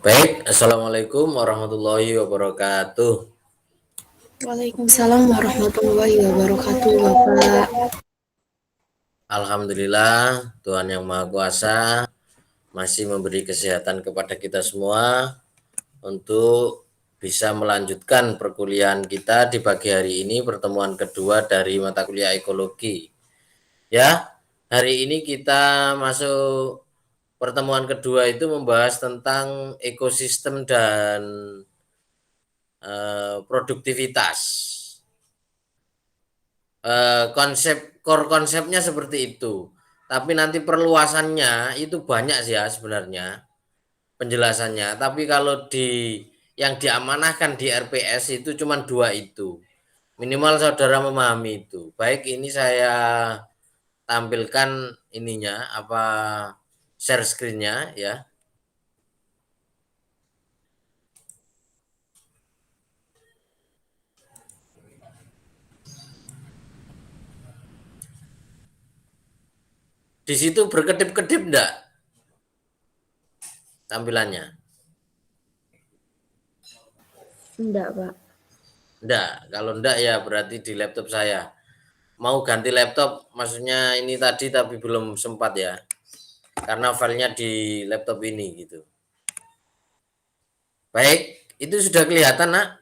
Baik, Assalamualaikum warahmatullahi wabarakatuh. Waalaikumsalam warahmatullahi wabarakatuh, Bapak. Alhamdulillah, Tuhan Yang Maha Kuasa masih memberi kesehatan kepada kita semua untuk bisa melanjutkan perkuliahan kita di pagi hari ini, pertemuan kedua dari mata kuliah ekologi. Ya, hari ini kita masuk pertemuan kedua itu membahas tentang ekosistem dan produktivitas. Core konsepnya seperti itu. Tapi nanti perluasannya itu banyak sih ya sebenarnya penjelasannya. Tapi kalau yang diamanahkan di RPS itu cuma dua itu. Minimal saudara memahami itu. Baik, ini saya tampilkan ininya apa share screen-nya ya. Di situ berkedip-kedip enggak tampilannya? Enggak, Pak. Enggak. Kalau enggak ya berarti di laptop saya. Mau ganti laptop, maksudnya ini tadi tapi belum sempat ya, karena filenya di laptop ini gitu. Baik, itu sudah kelihatan nak?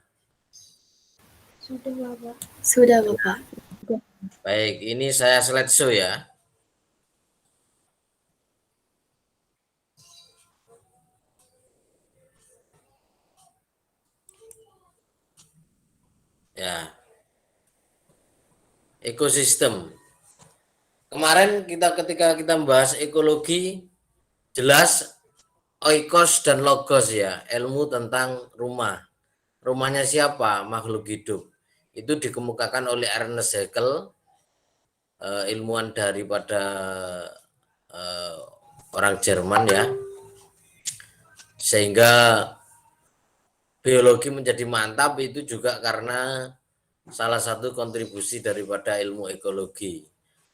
Sudah, Bapak. Sudah, Bapak. Baik, ini saya slideshow ya. Ya, ekosistem. Kemarin ketika kita membahas ekologi, jelas oikos dan logos ya, ilmu tentang rumah. Rumahnya siapa? Makhluk hidup. Itu dikemukakan oleh Ernest Haeckel, ilmuwan daripada orang Jerman ya, sehingga biologi menjadi mantap itu juga karena salah satu kontribusi daripada ilmu ekologi.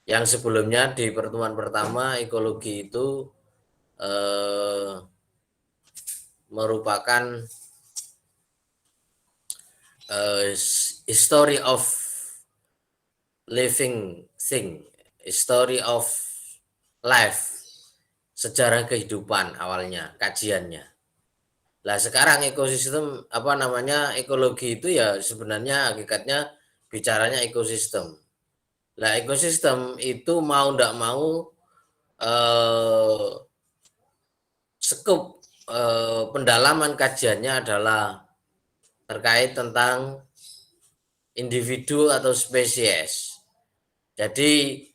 Yang sebelumnya di pertemuan pertama ekologi itu merupakan history of living thing, history of life, sejarah kehidupan awalnya kajiannya. Lah sekarang ekosistem apa namanya ekologi itu ya sebenarnya hakikatnya bicaranya ekosistem. Lah ekosistem itu mau ndak mau skup pendalaman kajiannya adalah terkait tentang individu atau spesies. Jadi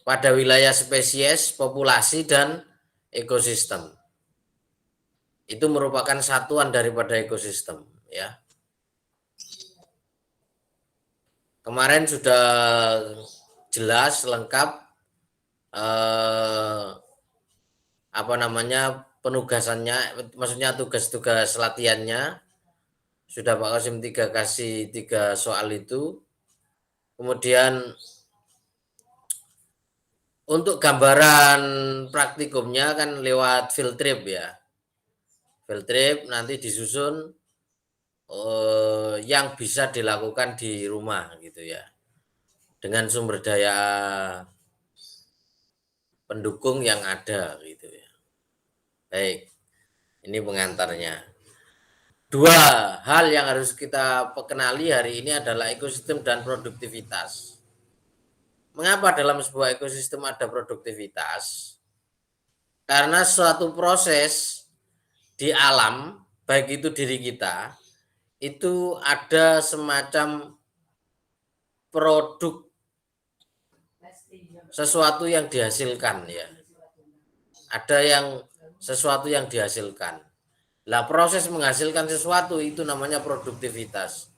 pada wilayah spesies, populasi dan ekosistem. Itu merupakan satuan daripada ekosistem ya. Kemarin sudah jelas lengkap apa namanya penugasannya, maksudnya tugas-tugas latihannya sudah Pak Kasim kasih 3 soal itu. Kemudian untuk gambaran praktikumnya kan lewat field trip ya. Field trip nanti disusun yang bisa dilakukan di rumah gitu ya. Dengan sumber daya pendukung yang ada gitu ya. Baik, ini pengantarnya. Dua hal yang harus kita kenali hari ini adalah ekosistem dan produktivitas. Mengapa dalam sebuah ekosistem ada produktivitas? Karena suatu proses di alam, baik itu diri kita, itu ada semacam produk sesuatu yang dihasilkan ya. Ada yang sesuatu yang dihasilkan. Lah proses menghasilkan sesuatu itu namanya produktivitas.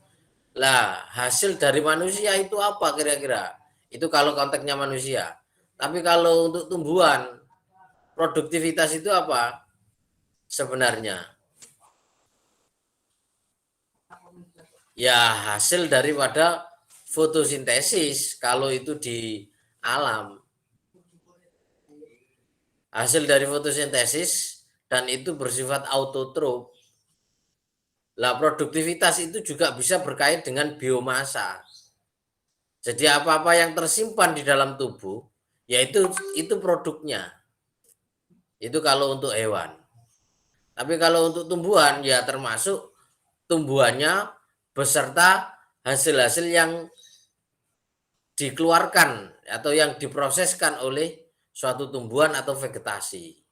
Lah hasil dari manusia itu apa kira-kira? Itu kalau konteksnya manusia. Tapi kalau untuk tumbuhan, produktivitas itu apa sebenarnya? Ya hasil daripada fotosintesis kalau itu di alam. Hasil dari fotosintesis dan itu bersifat autotrof. Lah produktivitas itu juga bisa berkait dengan biomasa. Jadi apa-apa yang tersimpan di dalam tubuh, yaitu itu produknya. Itu kalau untuk hewan. Tapi kalau untuk tumbuhan ya termasuk tumbuhannya beserta hasil-hasil yang dikeluarkan atau yang diproseskan oleh suatu tumbuhan atau vegetasi.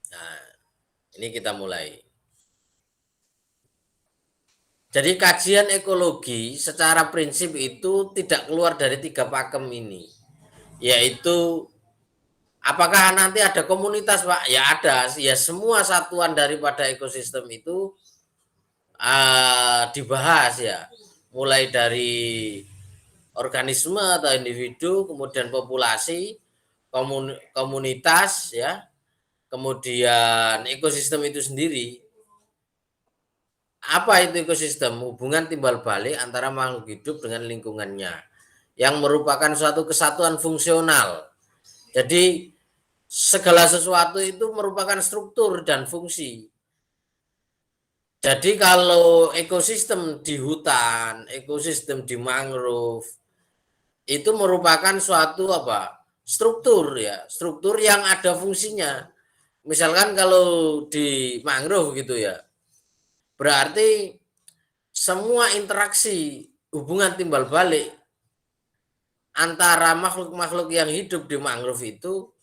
Nah, ini kita mulai. Jadi kajian ekologi secara prinsip itu tidak keluar dari 3 pakem ini, yaitu apakah nanti ada komunitas, Pak? Ya ada, ya semua satuan daripada ekosistem itu dibahas ya, mulai dari organisme atau individu, kemudian populasi, komunitas ya, kemudian ekosistem itu sendiri. Apa itu ekosistem? Hubungan timbal balik antara makhluk hidup dengan lingkungannya yang merupakan suatu kesatuan fungsional. Jadi segala sesuatu itu merupakan struktur dan fungsi. Jadi kalau ekosistem di hutan, ekosistem di mangrove itu merupakan suatu apa? Struktur ya, struktur yang ada fungsinya. Misalkan kalau di mangrove gitu ya, berarti semua interaksi hubungan timbal balik antara makhluk-makhluk yang hidup di mangrove itu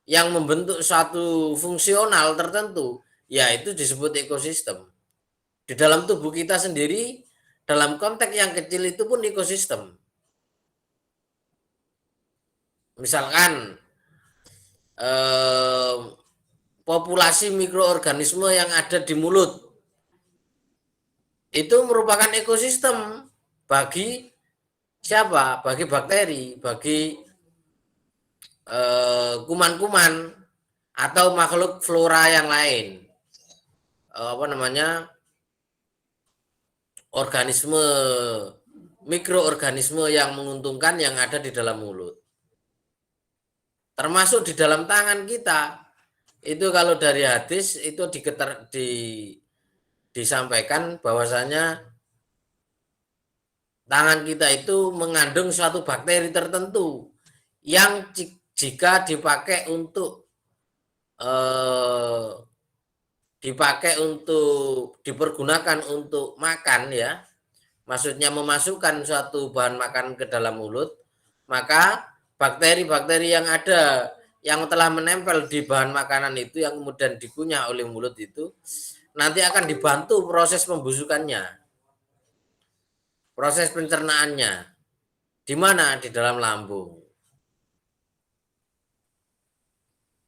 yang membentuk suatu fungsional tertentu, yaitu disebut ekosistem. Di dalam tubuh kita sendiri, dalam konteks yang kecil itu pun ekosistem. Misalkan eh, populasi mikroorganisme yang ada di mulut itu merupakan ekosistem bagi siapa? Bagi bakteri, bagi kuman-kuman atau makhluk flora yang lain. Apa namanya? Organisme mikroorganisme yang menguntungkan yang ada di dalam mulut. Termasuk di dalam tangan kita. Itu kalau dari hadis itu disampaikan bahwasanya tangan kita itu mengandung suatu bakteri tertentu yang jika dipakai untuk dipergunakan untuk makan ya, maksudnya memasukkan suatu bahan makan ke dalam mulut, maka bakteri-bakteri yang ada yang telah menempel di bahan makanan itu yang kemudian dikunyah oleh mulut itu nanti akan dibantu proses pembusukannya, proses pencernaannya. Di mana? Di dalam lambung.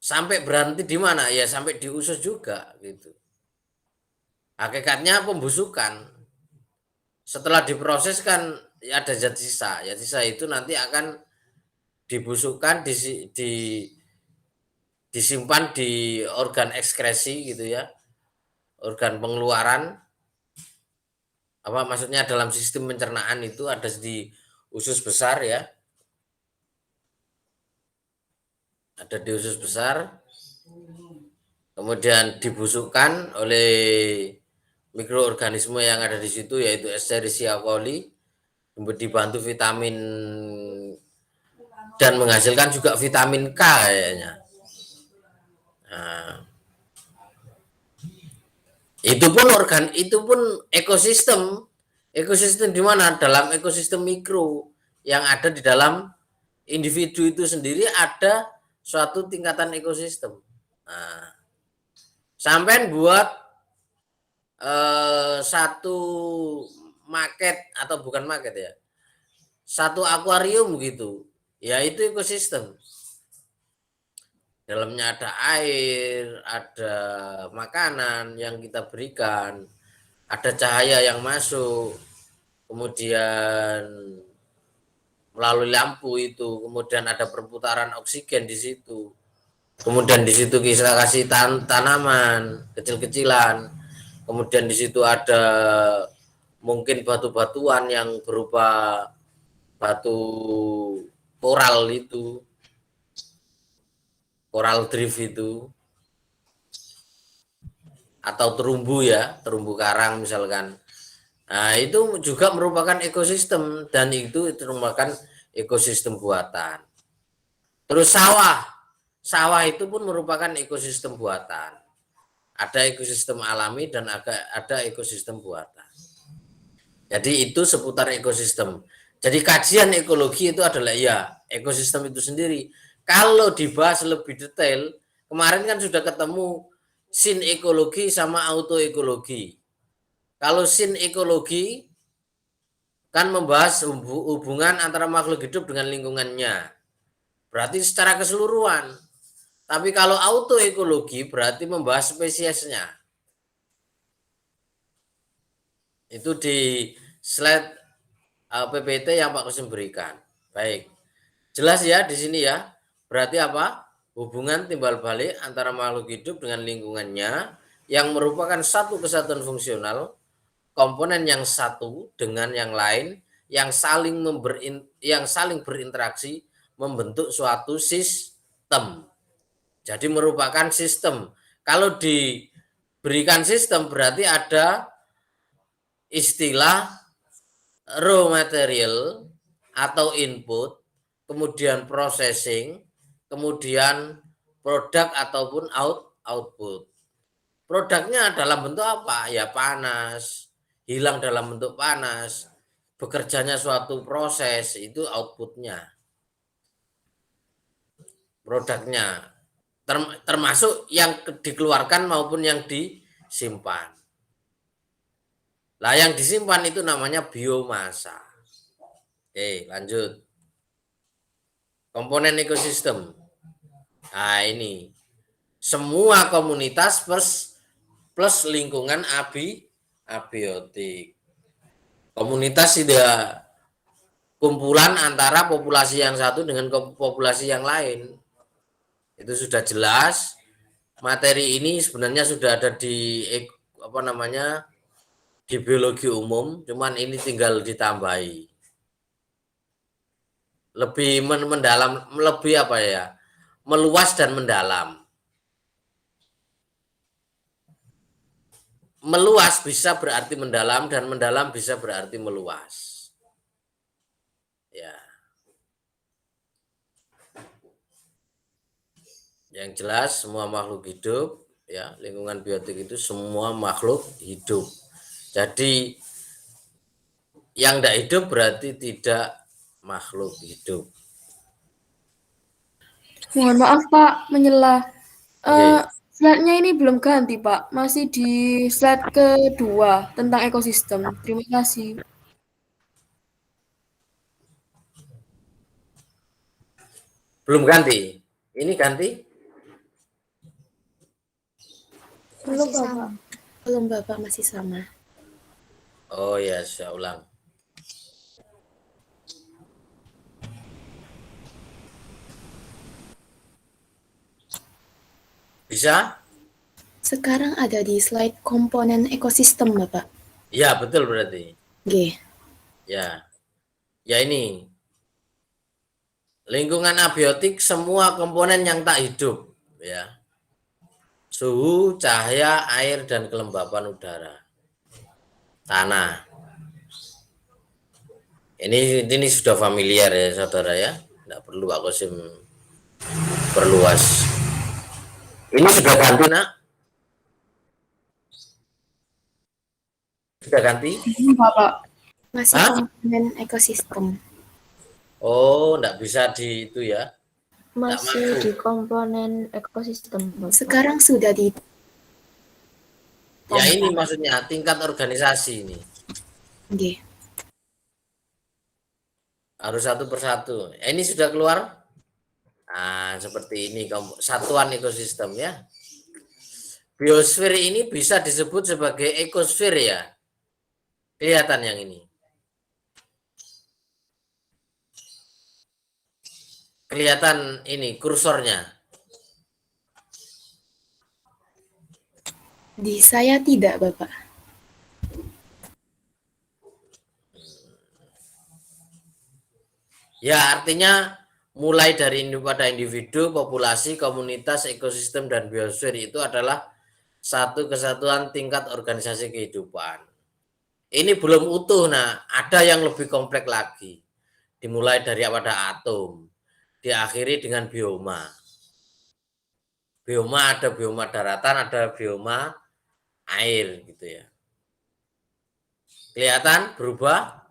Sampai berhenti di mana? Ya sampai di usus juga gitu. Hakikatnya pembusukan. Setelah diproses kan ya ada zat sisa. Zat sisa itu nanti akan dibusukkan disimpan di organ ekskresi gitu ya. Organ pengeluaran. Apa maksudnya dalam sistem pencernaan itu ada di usus besar ya. Ada di usus besar. Kemudian dibusukkan oleh mikroorganisme yang ada di situ yaitu Escherichia coli, dibantu vitamin dan menghasilkan juga vitamin K kayaknya. Nah, itu pun ekosistem. Ekosistem di mana? Dalam ekosistem mikro yang ada di dalam individu itu sendiri ada suatu tingkatan ekosistem. Nah, sampai buat satu market atau bukan market ya, satu akuarium gitu, ya itu ekosistem. Dalamnya ada air, ada makanan yang kita berikan, ada cahaya yang masuk, kemudian melalui lampu itu, kemudian ada perputaran oksigen di situ. Kemudian di situ kita kasih tanaman kecil-kecilan. Kemudian di situ ada mungkin batu-batuan yang berupa batu koral itu, coral drift itu. atau terumbu karang misalkan. Nah, itu juga merupakan ekosistem dan itu merupakan ekosistem buatan. Terus sawah itu pun merupakan ekosistem buatan. Ada ekosistem alami dan ada ekosistem buatan. Jadi itu seputar ekosistem. Jadi kajian ekologi itu adalah ya ekosistem itu sendiri. Kalau dibahas lebih detail, kemarin kan sudah ketemu sin ekologi sama auto ekologi. Kalau sin ekologi kan membahas hubungan antara makhluk hidup dengan lingkungannya. Berarti secara keseluruhan. Tapi kalau auto ekologi berarti membahas spesiesnya. Itu di slide PPT yang Pak Kusim berikan. Baik. Jelas ya di sini ya. Berarti apa? Hubungan timbal balik antara makhluk hidup dengan lingkungannya yang merupakan satu kesatuan fungsional, komponen yang satu dengan yang lain yang saling berinteraksi membentuk suatu sistem. Jadi merupakan sistem. Kalau diberikan sistem berarti ada istilah raw material atau input, kemudian processing, kemudian produk ataupun output. Produknya dalam bentuk apa? Ya panas, hilang dalam bentuk panas, bekerjanya suatu proses, itu outputnya. Produknya, termasuk yang dikeluarkan maupun yang disimpan. Lah yang disimpan itu namanya biomasa. Oke, lanjut. Komponen ekosistem. Nah, ini semua komunitas plus lingkungan abiotik. Komunitas tidak kumpulan antara populasi yang satu dengan populasi yang lain. Itu sudah jelas. Materi ini sebenarnya sudah ada di di biologi umum, cuman ini tinggal ditambahi. Lebih mendalam, lebih meluas dan mendalam. Meluas bisa berarti mendalam dan mendalam bisa berarti meluas. Ya. Yang jelas semua makhluk hidup, ya, lingkungan biotik itu semua makhluk hidup. Jadi yang tidak hidup berarti tidak makhluk hidup. Mohon maaf Pak, menyela. Oke. Slide-nya ini belum ganti Pak, masih di slide kedua tentang ekosistem. Terima kasih. Belum ganti. Ini ganti? Belum Bapak. Belum Bapak, masih sama. Oh ya, saya ulang. Bisa? Sekarang ada di slide komponen ekosistem Bapak. Ya, betul berarti. G. Ya. Ya ini. Lingkungan abiotik semua komponen yang tak hidup, ya. Suhu, cahaya, air dan kelembapan udara. Tanah. Ini sudah familiar ya, Saudara ya. Tidak perlu Pak Kosim perluas. Ini sudah ganti, Nak? Sudah ganti? Bapak. Masih komponen ekosistem. Oh, enggak bisa di itu ya. Masih di komponen ekosistem. Sekarang sudah di. Ya ini maksudnya tingkat organisasi ini. G. Harus satu persatu. Ini sudah keluar? Nah, seperti ini satuan ekosistem ya. Biosfer ini bisa disebut sebagai ekosfer ya. Kelihatan yang ini. Kelihatan ini kursornya. Di saya tidak, Bapak. Ya, artinya mulai dari pada individu, populasi, komunitas, ekosistem, dan biosfer itu adalah satu kesatuan tingkat organisasi kehidupan. Ini belum utuh, nah ada yang lebih kompleks lagi. Dimulai dari pada atom, diakhiri dengan bioma. Bioma ada bioma daratan, ada bioma air gitu ya. Kelihatan berubah?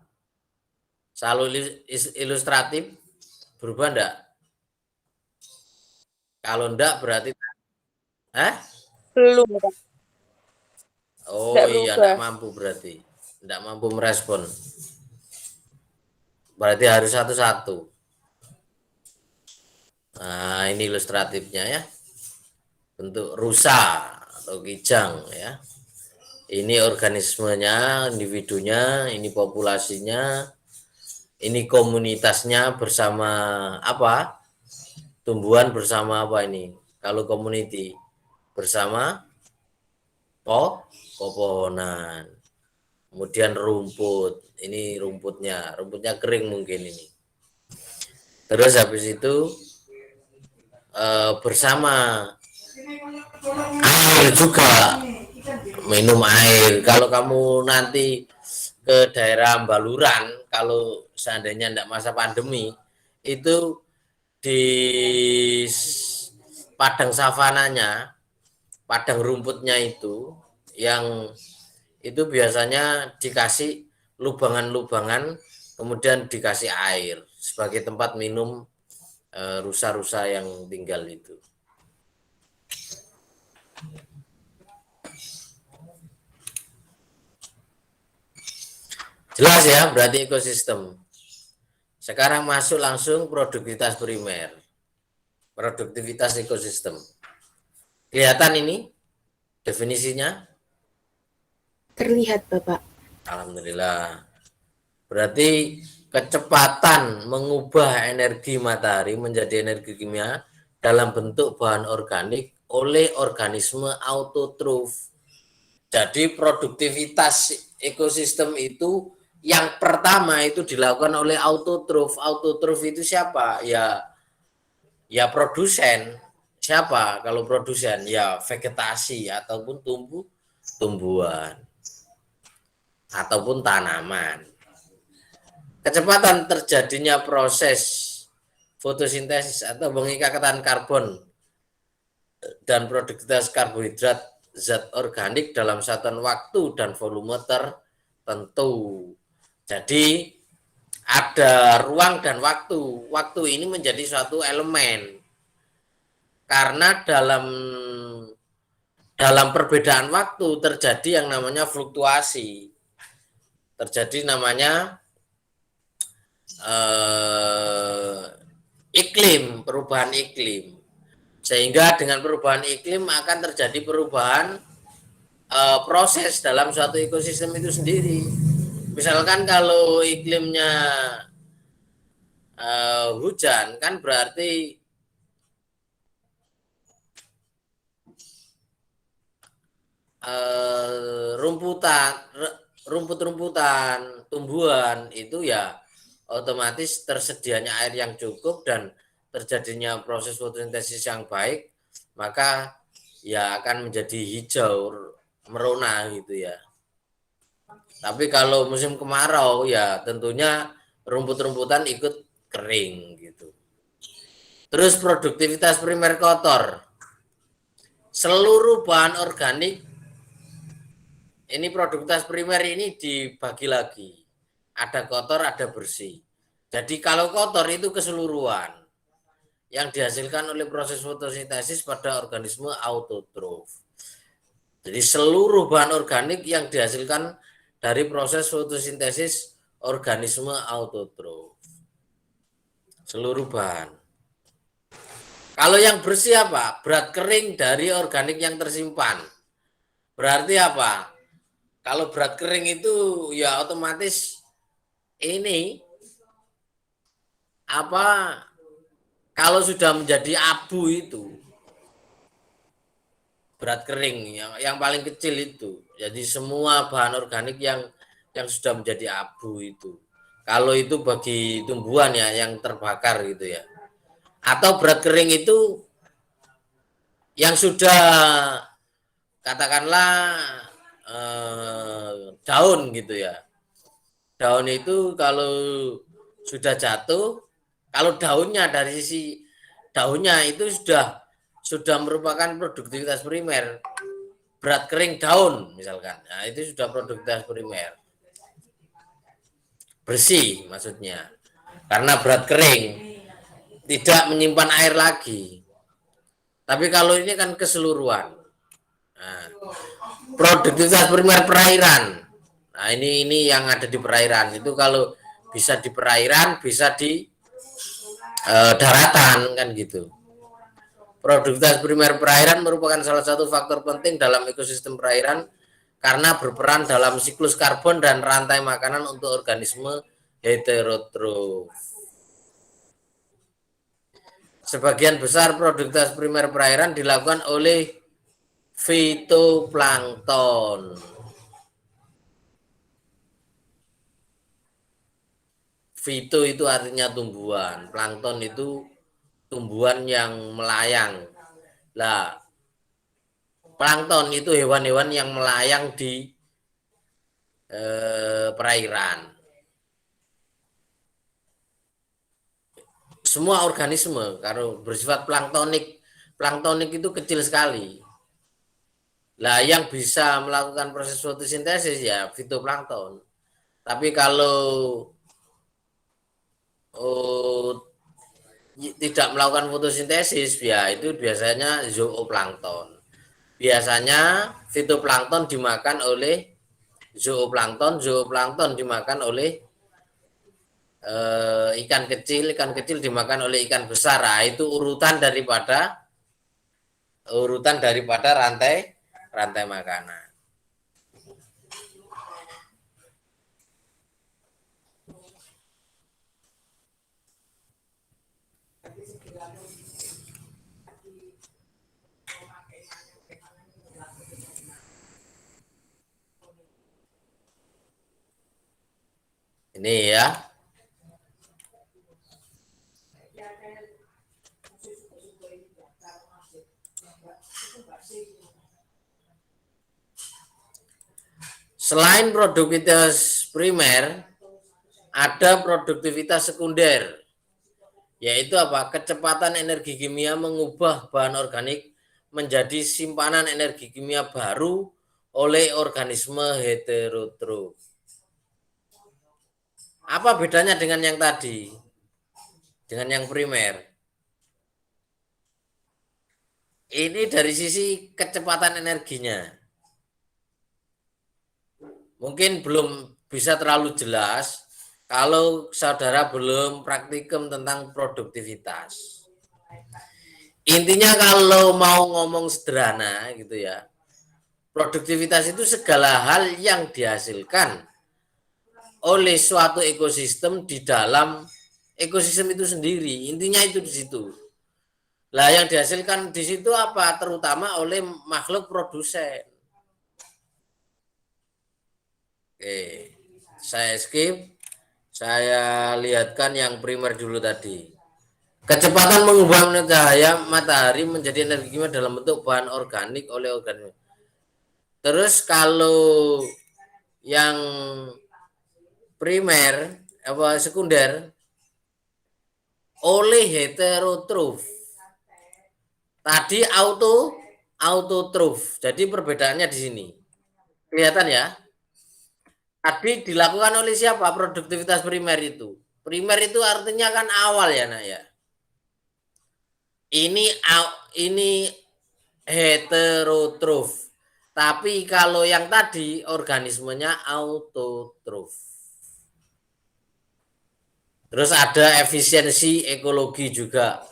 Selalu ilustratif, berubah enggak? Kalau enggak berarti Belum, Pak. oh Nggak iya, berubah. enggak mampu berarti. Enggak mampu merespon. Berarti harus satu-satu. Nah, ini ilustratifnya ya. Bentuk rusa atau kijang ya. Ini organismenya, individunya, ini populasinya, ini komunitasnya bersama apa? Tumbuhan bersama apa ini? Kalau community bersama pepohonan. Kemudian rumput, ini rumputnya kering mungkin ini. Terus habis itu bersama air juga, minum air. Kalau kamu nanti ke daerah Baluran, kalau seandainya tidak masa pandemi, itu di padang savananya, padang rumputnya itu, yang itu biasanya dikasih lubangan-lubangan, kemudian dikasih air sebagai tempat minum rusa-rusa yang tinggal itu. Jelas ya, berarti ekosistem. Sekarang masuk langsung produktivitas primer. Produktivitas ekosistem. Kelihatan ini definisinya? Terlihat, Bapak. Alhamdulillah. Berarti kecepatan mengubah energi matahari menjadi energi kimia dalam bentuk bahan organik oleh organisme autotrof. Jadi produktivitas ekosistem itu yang pertama itu dilakukan oleh autotrof. Autotrof itu siapa? Ya produsen. Siapa kalau produsen? Ya vegetasi ataupun tumbuhan ataupun tanaman. Kecepatan terjadinya proses fotosintesis atau pengikatan karbon dan produktivitas karbohidrat zat organik dalam satuan waktu dan volume tertentu. Jadi ada ruang dan waktu. Waktu ini menjadi suatu elemen. Karena dalam perbedaan waktu terjadi yang namanya fluktuasi. Terjadi namanya iklim, perubahan iklim. Sehingga dengan perubahan iklim akan terjadi perubahan proses dalam suatu ekosistem itu sendiri. Misalkan kalau iklimnya hujan, kan berarti rumput-rumputan, tumbuhan itu ya otomatis tersedianya air yang cukup dan terjadinya proses fotosintesis yang baik, maka ya akan menjadi hijau merona gitu ya. Tapi kalau musim kemarau ya tentunya rumput-rumputan ikut kering gitu. Terus produktivitas primer kotor. Seluruh bahan organik ini produktivitas primer ini dibagi lagi. Ada kotor, ada bersih. Jadi kalau kotor itu keseluruhan yang dihasilkan oleh proses fotosintesis pada organisme autotrof. Jadi seluruh bahan organik yang dihasilkan dari proses fotosintesis organisme autotrof. Seluruh bahan. Kalau yang bersih apa? Berat kering dari organik yang tersimpan. Berarti apa? Kalau berat kering itu ya otomatis ini apa? Kalau sudah menjadi abu itu berat kering yang paling kecil itu. Jadi semua bahan organik yang sudah menjadi abu itu. Kalau itu bagi tumbuhan ya yang terbakar gitu ya. Atau berat kering itu yang sudah katakanlah daun gitu ya. Daun itu kalau sudah jatuh, kalau daunnya dari sisi daunnya itu sudah merupakan produktivitas primer. Berat kering daun misalkan. Nah, itu sudah produktivitas primer. Bersih maksudnya. Karena berat kering tidak menyimpan air lagi. Tapi kalau ini kan keseluruhan. Nah, produktivitas primer perairan. Nah, ini yang ada di perairan. Itu kalau bisa di perairan, bisa di daratan kan gitu. Produktivitas primer perairan merupakan salah satu faktor penting dalam ekosistem perairan karena berperan dalam siklus karbon dan rantai makanan untuk organisme heterotrof. Sebagian besar produktivitas primer perairan dilakukan oleh fitoplankton. Fito itu artinya tumbuhan, plankton itu tumbuhan yang melayang. Lah, plankton itu hewan-hewan yang melayang di perairan. Semua organisme kalau bersifat planktonik itu kecil sekali. Lah yang bisa melakukan proses fotosintesis ya fitoplankton. Tapi kalau tidak melakukan fotosintesis ya itu biasanya zooplankton. Biasanya fitoplankton dimakan oleh zooplankton dimakan oleh ikan kecil dimakan oleh ikan besar. Nah, itu urutan daripada rantai makanan. Ini ya. Selain produktivitas primer, ada produktivitas sekunder, yaitu apa? Kecepatan energi kimia mengubah bahan organik menjadi simpanan energi kimia baru oleh organisme heterotrof. Apa bedanya dengan yang tadi? Dengan yang primer? Ini dari sisi kecepatan energinya. Mungkin belum bisa terlalu jelas kalau saudara belum praktikum tentang produktivitas. Intinya kalau mau ngomong sederhana gitu ya, produktivitas itu segala hal yang dihasilkan oleh suatu ekosistem di dalam ekosistem itu sendiri. Intinya itu di situ. Lah yang dihasilkan di situ apa? Terutama oleh makhluk produsen. Oke, saya skip. Saya lihatkan yang primer dulu tadi. Kecepatan mengubah cahaya matahari menjadi energi kimia dalam bentuk bahan organik oleh organisme. Terus kalau yang primer apa sekunder oleh heterotrof. Tadi autotrof. Jadi perbedaannya di sini. Kelihatan ya? Tadi dilakukan oleh siapa produktivitas primer itu? Primer itu artinya kan awal ya, Nak ya. Ini heterotrof. Tapi kalau yang tadi organismenya autotrof. Terus ada efisiensi ekologi juga.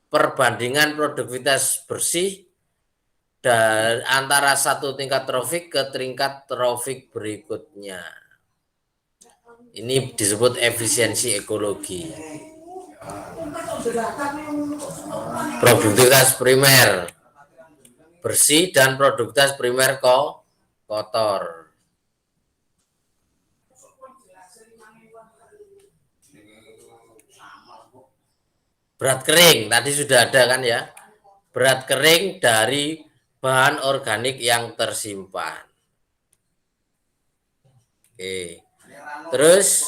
Perbandingan produktivitas bersih dan antara satu tingkat trofik ke tingkat trofik berikutnya. Ini disebut efisiensi ekologi. Produktivitas primer bersih dan produktivitas primer kotor. Berat kering tadi sudah ada kan ya. Berat kering dari bahan organik yang tersimpan. Oke. Terus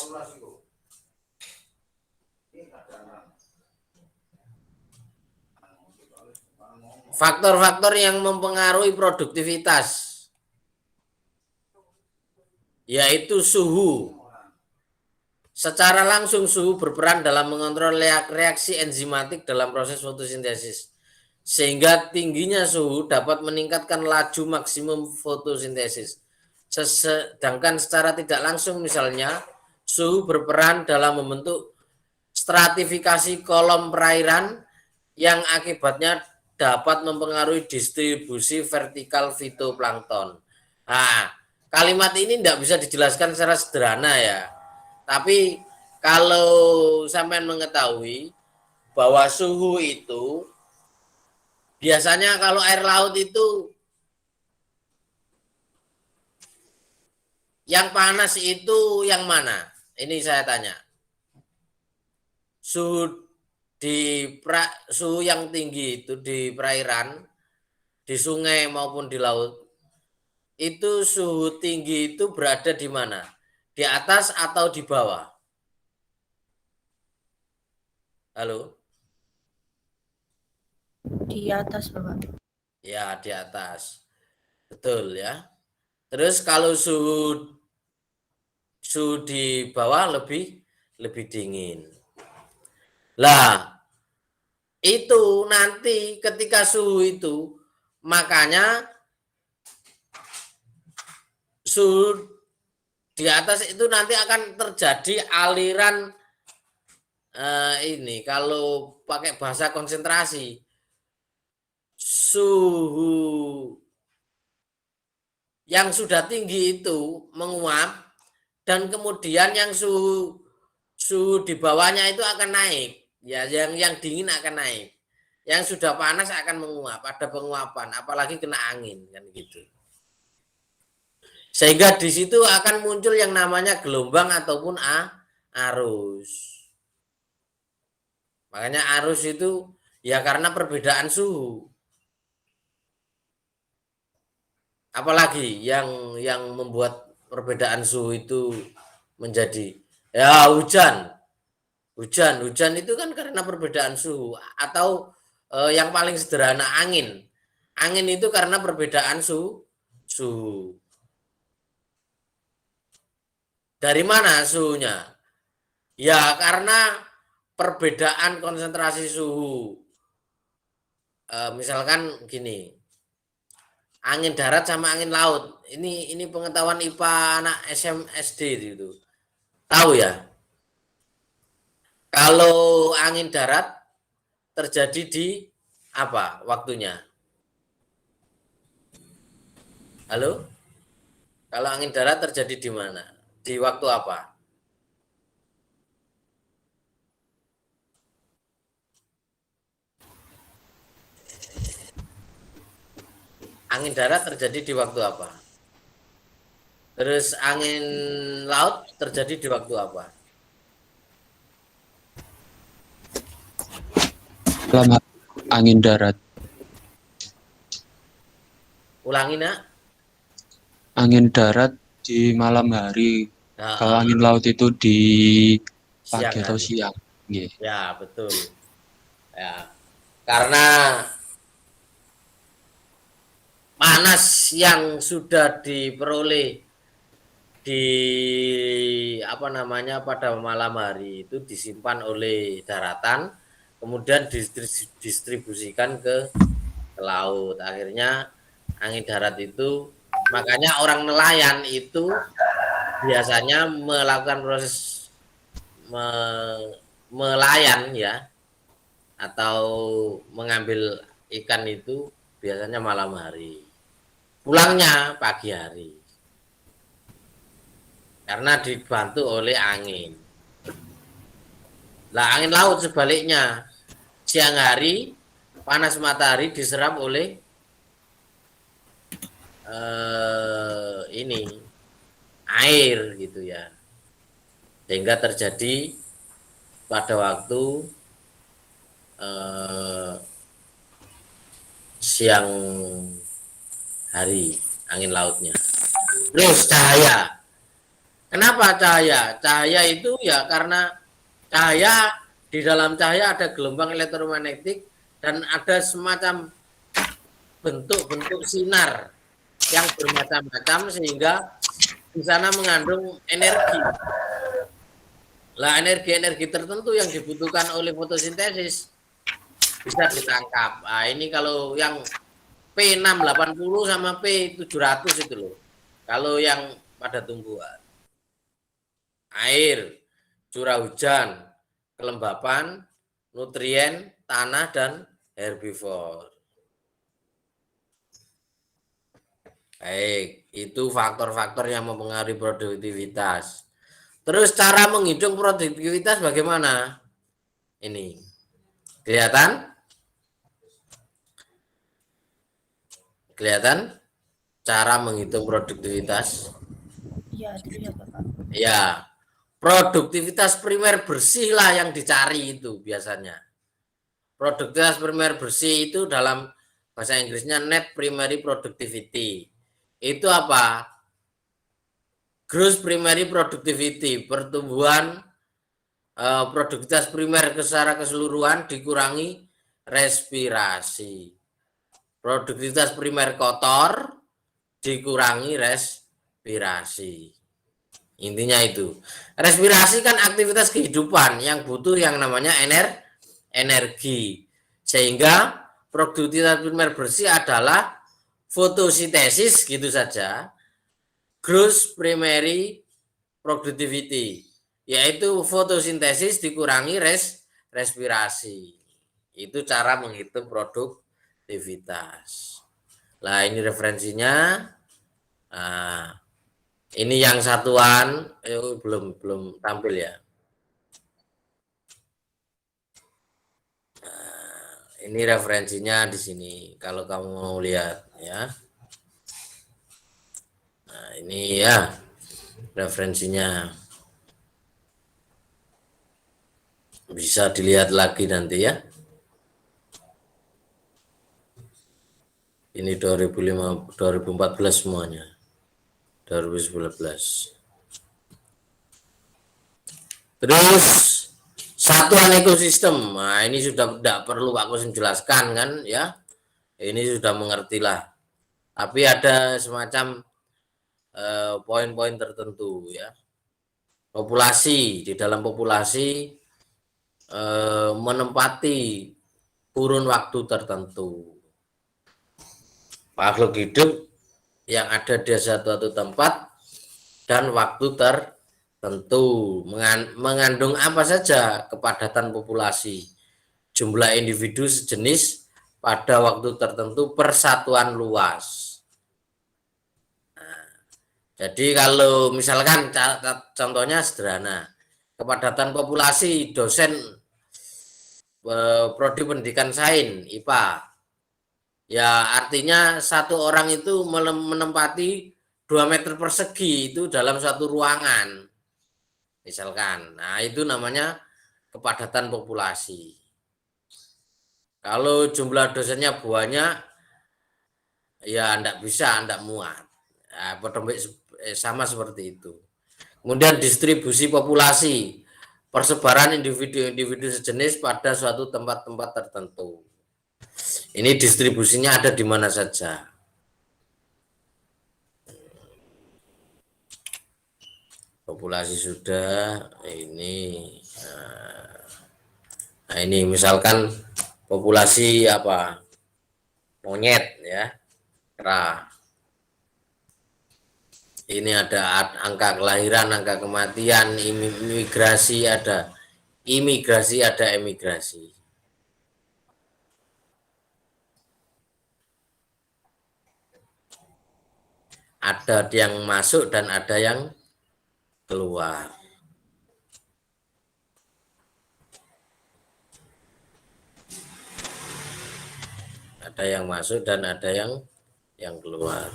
faktor-faktor yang mempengaruhi produktivitas yaitu suhu. Secara langsung suhu berperan dalam mengontrol reaksi enzimatik dalam proses fotosintesis. Sehingga tingginya suhu dapat meningkatkan laju maksimum fotosintesis. Sedangkan secara tidak langsung misalnya suhu berperan dalam membentuk stratifikasi kolom perairan yang akibatnya dapat mempengaruhi distribusi vertikal fitoplankton. Nah, kalimat ini tidak bisa dijelaskan secara sederhana ya. Tapi kalau sampean mengetahui bahwa suhu itu biasanya kalau air laut itu yang panas itu yang mana? Ini saya tanya. Suhu yang tinggi itu di perairan, di sungai maupun di laut, itu suhu tinggi itu berada di mana? Di atas atau di bawah? Halo? Di atas, Bapak. Ya, di atas. Betul ya. Terus kalau suhu di bawah lebih dingin. Lah, itu nanti ketika suhu itu, makanya suhu di atas itu nanti akan terjadi aliran ini kalau pakai bahasa konsentrasi, suhu yang sudah tinggi itu menguap dan kemudian yang suhu di bawahnya itu akan naik, ya, yang dingin akan naik, yang sudah panas akan menguap, ada penguapan, apalagi kena angin kan gitu. Sehingga di situ akan muncul yang namanya gelombang ataupun arus. Makanya arus itu ya karena perbedaan suhu. Apalagi yang membuat perbedaan suhu itu menjadi ya hujan. Hujan itu kan karena perbedaan suhu atau yang paling sederhana angin. Angin itu karena perbedaan suhu. Dari mana suhunya? Ya karena perbedaan konsentrasi suhu. Misalkan gini, angin darat sama angin laut. Ini pengetahuan IPA anak SD itu. Tahu ya? Kalau angin darat terjadi di apa waktunya? Halo? Kalau angin darat terjadi di mana? Di waktu apa? Angin darat terjadi di waktu apa? Terus angin laut terjadi di waktu apa? Dalam angin darat. Ulangi nak. Angin darat di malam hari. Nah, Kalau angin laut itu di pagi atau hari. siang. Yeah. Ya betul. Ya karena panas yang sudah diperoleh di apa namanya pada malam hari itu disimpan oleh daratan, kemudian didistribusikan ke laut. Akhirnya angin darat itu, makanya orang nelayan itu biasanya melakukan proses melayan ya atau mengambil ikan itu biasanya malam hari, pulangnya pagi hari karena dibantu oleh angin. Lah angin laut sebaliknya, siang hari panas matahari diserap oleh ini air gitu ya, sehingga terjadi pada waktu siang hari angin lautnya. Terus cahaya. Kenapa cahaya? Cahaya itu ya karena cahaya, di dalam cahaya ada gelombang elektromagnetik dan ada semacam bentuk-bentuk sinar yang bermacam-macam sehingga di sana mengandung energi. Lah energi-energi tertentu yang dibutuhkan oleh fotosintesis bisa ditangkap. Nah, ini kalau yang P680 sama P700 itu loh. Kalau yang pada tumbuhan. Air, curah hujan, kelembapan, nutrien, tanah, dan herbivore. Baik, itu faktor-faktor yang mempengaruhi produktivitas. Terus cara menghitung produktivitas bagaimana? Ini, kelihatan? Kelihatan cara menghitung produktivitas? Iya, dilihat Bapak. Ya, produktivitas primer bersih lah yang dicari itu biasanya. Produktivitas primer bersih itu dalam bahasa Inggrisnya net primary productivity. Itu apa? Gross primary productivity, pertumbuhan produktivitas primer secara keseluruhan dikurangi respirasi. Produktivitas primer kotor dikurangi respirasi. Intinya itu. Respirasi kan aktivitas kehidupan yang butuh yang namanya energi. Sehingga produktivitas primer bersih adalah fotosintesis gitu saja. Gross primary productivity, yaitu fotosintesis dikurangi respirasi. Itu cara menghitung produktivitas. Nah, ini referensinya. Nah, ini yang satuan belum tampil ya. Nah, ini referensinya di sini kalau kamu mau lihat ya. Nah, ini ya referensinya. Bisa dilihat lagi nanti ya. Ini 2014 semuanya. 2019. Terus satuan ekosistem. Nah, ini sudah tidak perlu Pak Kusim jelaskan kan ya. Ini sudah mengertilah. Tapi ada semacam poin-poin tertentu ya. Populasi, di dalam populasi menempati kurun waktu tertentu. Makhluk hidup yang ada di suatu tempat dan waktu tertentu mengandung apa saja kepadatan populasi, jumlah individu sejenis pada waktu tertentu persatuan luas. Nah, jadi kalau misalkan contohnya sederhana, kepadatan populasi dosen prodi pendidikan sains IPA. Ya artinya satu orang itu menempati 2 meter persegi itu dalam satu ruangan. Misalkan, nah itu namanya kepadatan populasi. Kalau jumlah dosennya banyak, ya enggak bisa, enggak muat. Nah, sama seperti itu. Kemudian distribusi populasi, persebaran individu-individu sejenis pada suatu tempat-tempat tertentu. Ini distribusinya ada di mana saja. Populasi sudah, nah ini misalkan populasi apa? Monyet ya, kera. Ini ada angka kelahiran, angka kematian, imigrasi ada emigrasi. Ada yang masuk dan ada yang keluar. Ada yang masuk dan ada yang keluar.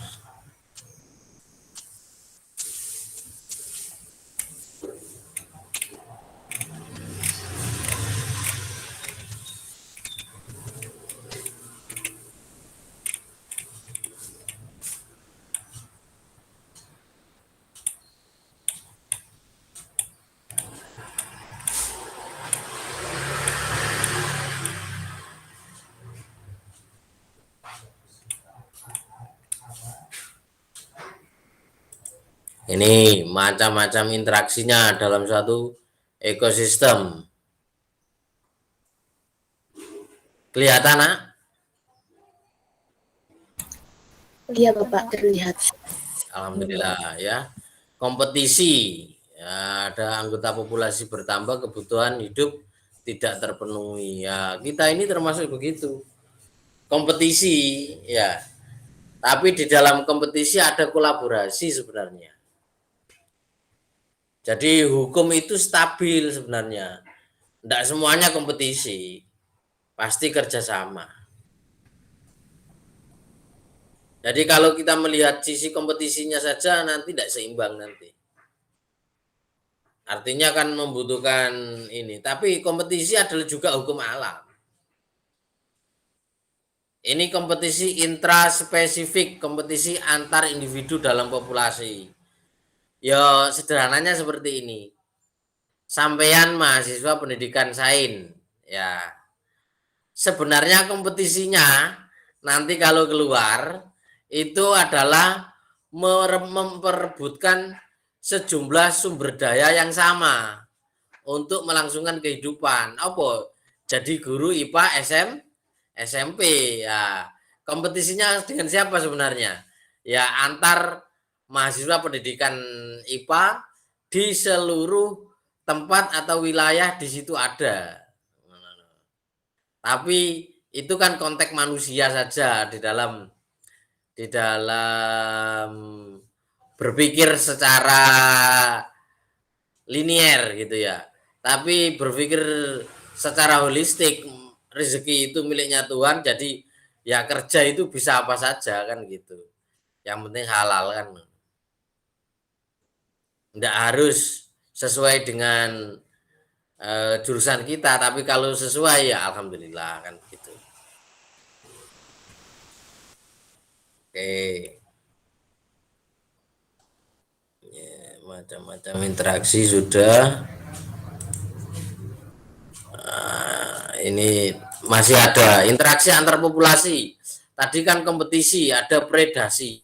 Ini macam-macam interaksinya dalam suatu ekosistem. Kelihatan, Nak? Iya Bapak, terlihat. Alhamdulillah ya. Kompetisi, ya, ada anggota populasi bertambah, kebutuhan hidup tidak terpenuhi. Ya, kita ini termasuk begitu. Kompetisi, ya. Tapi di dalam kompetisi ada kolaborasi sebenarnya. Jadi hukum itu stabil sebenarnya. Tidak semuanya kompetisi, pasti kerjasama. Jadi kalau kita melihat sisi kompetisinya saja nanti tidak seimbang nanti. Artinya kan membutuhkan ini. Tapi kompetisi adalah juga hukum alam. Ini kompetisi intraspesifik, kompetisi antar individu dalam populasi. Ya sederhananya seperti ini. Sampean mahasiswa pendidikan sains, ya. Sebenarnya kompetisinya nanti kalau keluar itu adalah memperebutkan sejumlah sumber daya yang sama untuk melangsungkan kehidupan. Apa? Jadi guru IPA SMP ya. Kompetisinya dengan siapa sebenarnya? Ya antar mahasiswa pendidikan IPA di seluruh tempat atau wilayah di situ ada. Tapi itu kan konteks manusia saja di dalam berpikir secara linier gitu ya. Tapi berpikir secara holistik, rezeki itu miliknya Tuhan, jadi ya kerja itu bisa apa saja kan gitu. Yang penting halal kan. Enggak harus sesuai dengan jurusan kita, tapi kalau sesuai ya alhamdulillah kan gitu. Oke. Ya, macam-macam interaksi sudah. Ini masih ada interaksi antar populasi. Tadi kan kompetisi, ada predasi.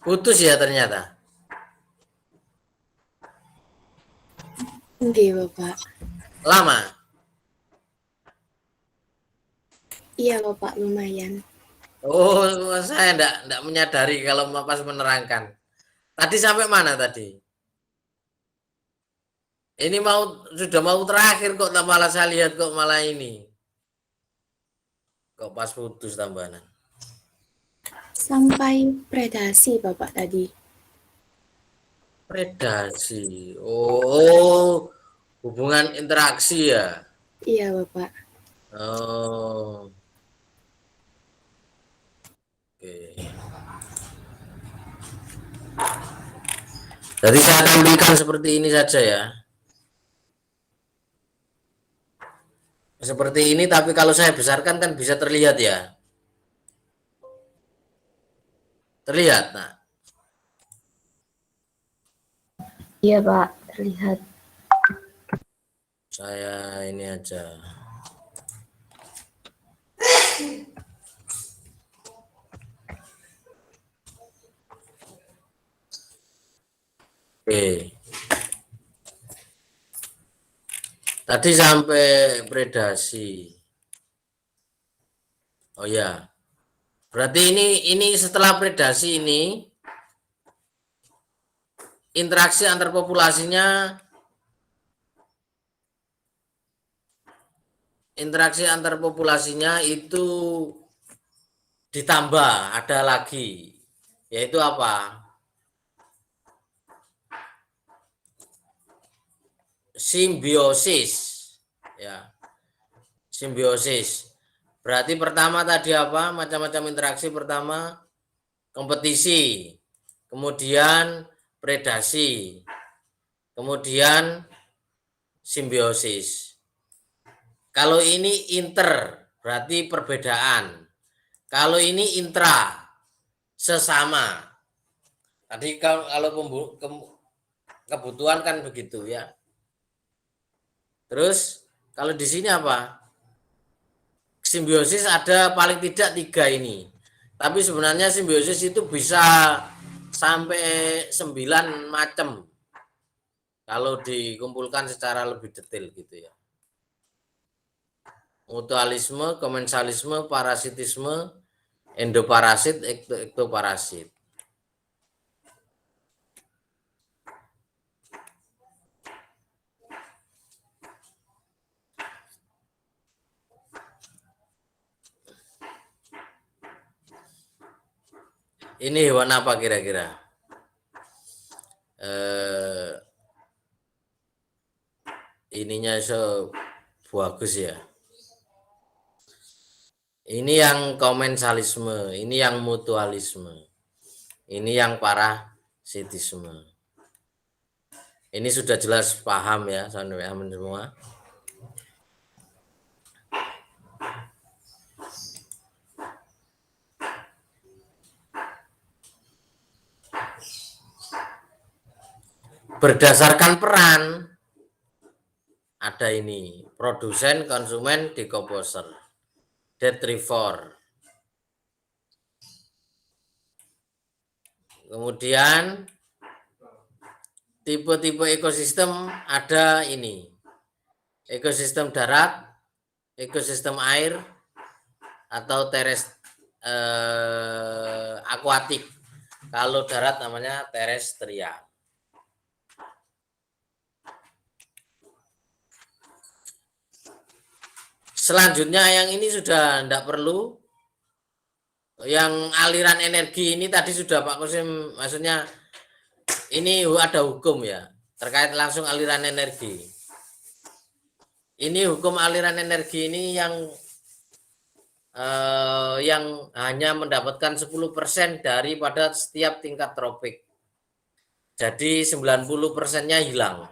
Putus ya ternyata. Nggih, Bapak. Lama. Iya, Bapak, lumayan. Oh, saya enggak menyadari kalau pas menerangkan. Tadi sampai mana tadi? Ini sudah mau terakhir kok malah saya lihat kok malah ini. Kok pas putus tambahan. Sampai predasi, Bapak, tadi. Predasi. Oh, hubungan interaksi ya. Iya, Bapak. Oh. Oke. Jadi saya tampilkan seperti ini saja ya. Seperti ini, tapi kalau saya besarkan kan bisa terlihat ya. Terlihat, nah. Iya, Pak, terlihat. Saya ini aja. Oke. Tadi sampai predasi. Oh ya. Berarti ini setelah predasi ini interaksi antar populasinya itu ditambah, ada lagi, yaitu apa? Simbiosis, ya, simbiosis. Berarti pertama tadi apa? Macam-macam interaksi. Pertama kompetisi, kemudian predasi, kemudian simbiosis. Kalau ini inter, berarti perbedaan. Kalau ini intra, sesama. Tadi kalau kebutuhan kan begitu ya. Terus kalau di sini apa? Simbiosis ada paling tidak 3 ini. Tapi sebenarnya simbiosis itu bisa sampai 9 macam. Kalau dikumpulkan secara lebih detail gitu ya. Mutualisme, komensalisme, parasitisme, endoparasit, ektoparasit. Ini hewan apa kira-kira? Ininya bagus ya. Ini yang komensalisme, ini yang mutualisme, ini yang parasitisme. Ini sudah jelas paham ya, teman-teman semua. Berdasarkan peran ada ini, produsen, konsumen, decomposer, detritivore. Kemudian tipe-tipe ekosistem ada ini. Ekosistem darat, ekosistem air, atau akuatik. Kalau darat namanya terrestrial. Selanjutnya yang ini sudah tidak perlu. Yang aliran energi ini tadi sudah Pak Kusim, maksudnya ini ada hukum ya, terkait langsung aliran energi. Ini hukum aliran energi ini yang hanya mendapatkan 10% daripada setiap tingkat tropik. Jadi 90%-nya hilang.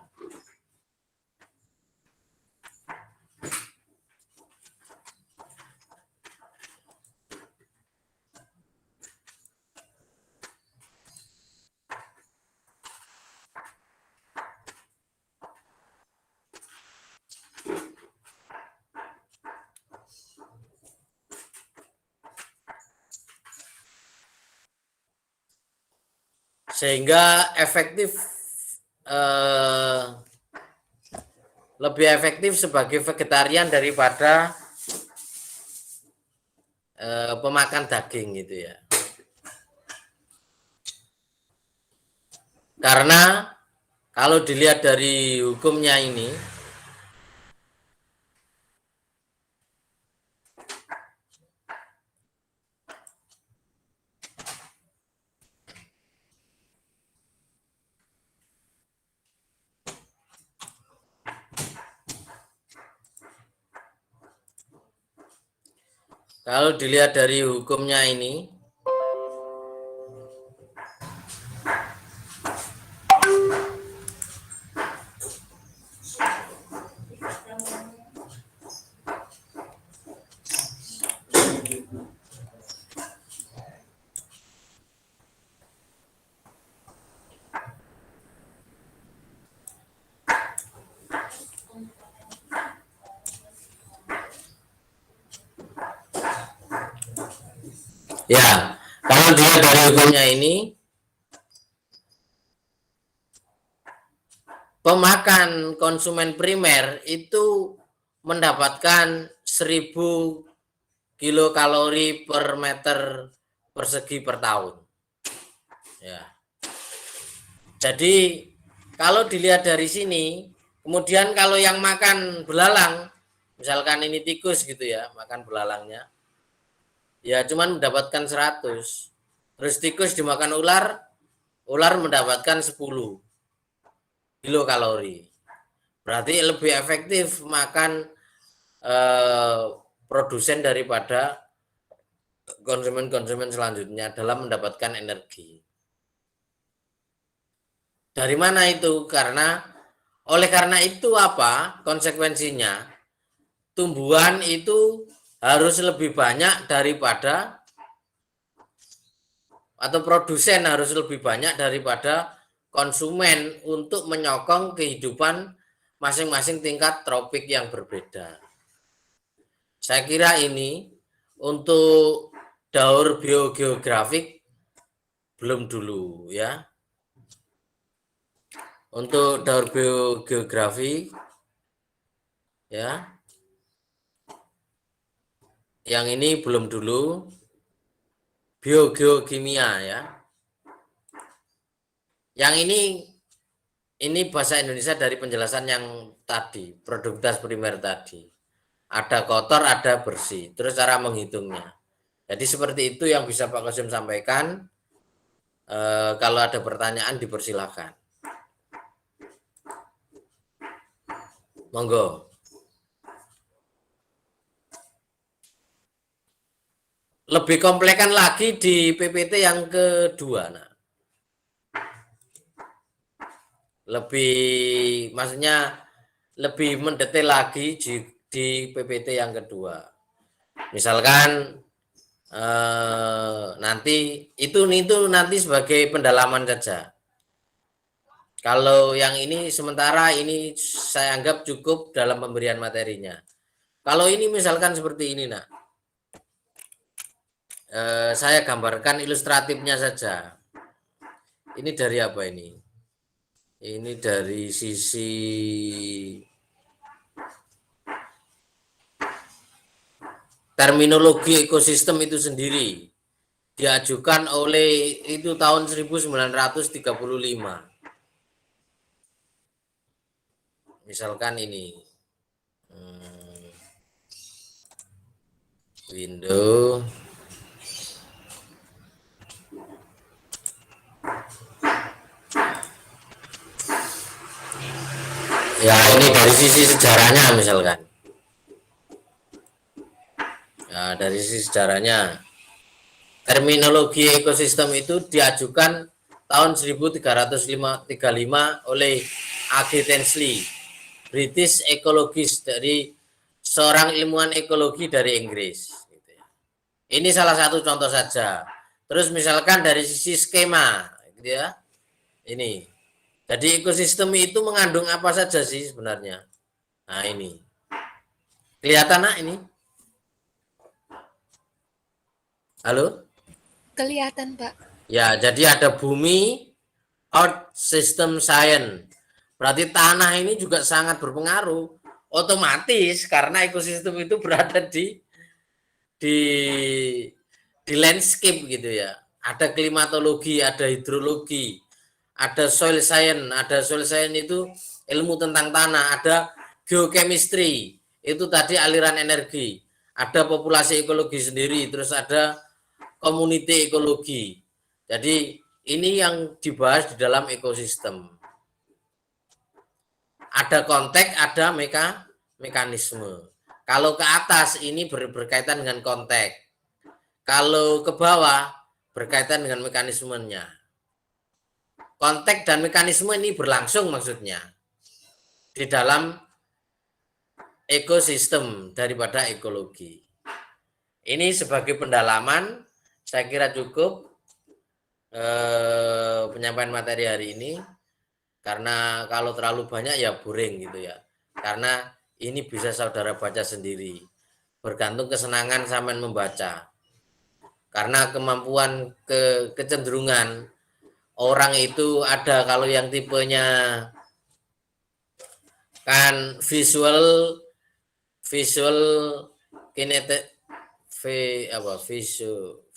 sehingga lebih efektif sebagai vegetarian daripada pemakan daging gitu ya. Karena kalau dilihat dari hukumnya ini, ya, kalau dilihat dari hukumnya ini, pemakan konsumen primer itu mendapatkan 1000 kilokalori per meter persegi per tahun. Ya. Jadi kalau dilihat dari sini, kemudian kalau yang makan belalang, misalkan ini tikus gitu ya, makan belalangnya, ya cuman mendapatkan 100. Terus tikus dimakan ular, ular mendapatkan 10 kilokalori. Berarti lebih efektif makan produsen daripada konsumen-konsumen selanjutnya dalam mendapatkan energi. Dari mana itu? Oleh karena itu apa? Konsekuensinya tumbuhan itu harus lebih banyak daripada, atau produsen harus lebih banyak daripada konsumen untuk menyokong kehidupan masing-masing tingkat tropik yang berbeda. Saya kira ini untuk daur biogeografik belum dulu ya. Untuk daur biogeografi ya. Yang ini belum dulu. Biogeokimia ya. Yang ini bahasa Indonesia dari penjelasan yang tadi, produktivitas primer tadi. Ada kotor, ada bersih. Terus cara menghitungnya. Jadi seperti itu yang bisa Pak Qasim sampaikan. Kalau ada pertanyaan dipersilakan. Monggo. Lebih komplekan lagi di PPT yang kedua. Nah. Maksudnya lebih mendetail lagi di PPT yang kedua. Misalkan nanti itu nanti sebagai pendalaman saja. Kalau yang ini sementara ini saya anggap cukup dalam pemberian materinya. Kalau ini misalkan seperti ini, nak, saya gambarkan ilustratifnya saja. Ini dari apa ini? Ini dari sisi terminologi ekosistem itu sendiri. Diajukan oleh itu tahun 1935. Misalkan ini window ya, ini dari sisi sejarahnya misalkan ya, dari sisi sejarahnya terminologi ekosistem itu diajukan tahun 1335 oleh A.G. Tinsley, British ecologist, dari seorang ilmuwan ekologi dari Inggris. Ini salah satu contoh saja. Terus misalkan dari sisi skema, gitu ya. Ini. Jadi ekosistem itu mengandung apa saja sih sebenarnya? Nah ini. Kelihatan nak ini? Halo? Kelihatan, Pak. Ya, jadi ada bumi, Earth System Science. Berarti tanah ini juga sangat berpengaruh. Otomatis karena ekosistem itu berada di landscape gitu ya. Ada klimatologi, ada hidrologi, ada soil science. Ada soil science itu ilmu tentang tanah, ada geochemistry, itu tadi aliran energi. Ada populasi ekologi sendiri, terus ada community ekologi. Jadi ini yang dibahas di dalam ekosistem. Ada konteks, ada mekanisme. Kalau ke atas ini berkaitan dengan konteks. Kalau ke bawah berkaitan dengan mekanismenya. Konteks dan mekanisme ini berlangsung maksudnya di dalam ekosistem daripada ekologi. Ini sebagai pendalaman, saya kira cukup penyampaian materi hari ini. Karena kalau terlalu banyak ya boring gitu ya. Karena ini bisa saudara baca sendiri. Bergantung kesenangan sampean membaca. Karena kemampuan kecenderungan orang itu ada, kalau yang tipenya kan visual kinetic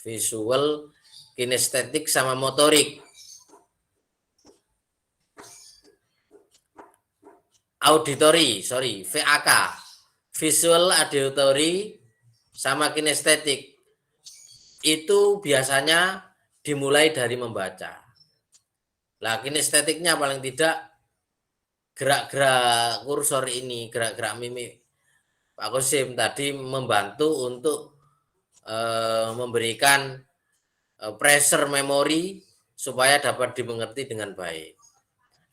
visual kinestetik sama motorik. Auditory, VAK, visual, auditory, sama kinestetik. Itu biasanya dimulai dari membaca. Lah kinestetiknya paling tidak gerak-gerak kursor ini, gerak-gerak mimik Pak Kosim tadi membantu untuk memberikan pressure memori supaya dapat dimengerti dengan baik.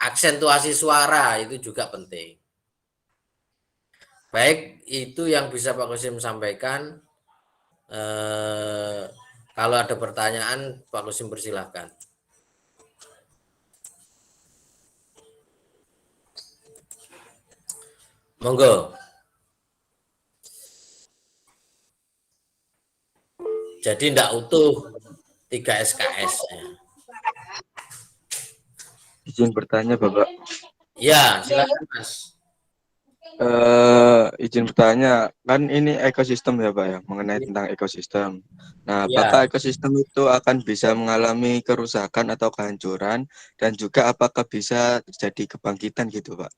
Aksentuasi suara itu juga penting. Baik, itu yang bisa Pak Kosim sampaikan. Kalau ada pertanyaan, Pak Kosim persilahkan. Monggo. Jadi tidak utuh 3 SKS. Izin bertanya, Bapak. Ya, silakan Mas. Izin bertanya, kan ini ekosistem ya, Pak ya, mengenai tentang ekosistem. Nah, Ya. apakah ekosistem itu akan bisa mengalami kerusakan atau kehancuran, dan juga apakah bisa terjadi kebangkitan gitu, Pak?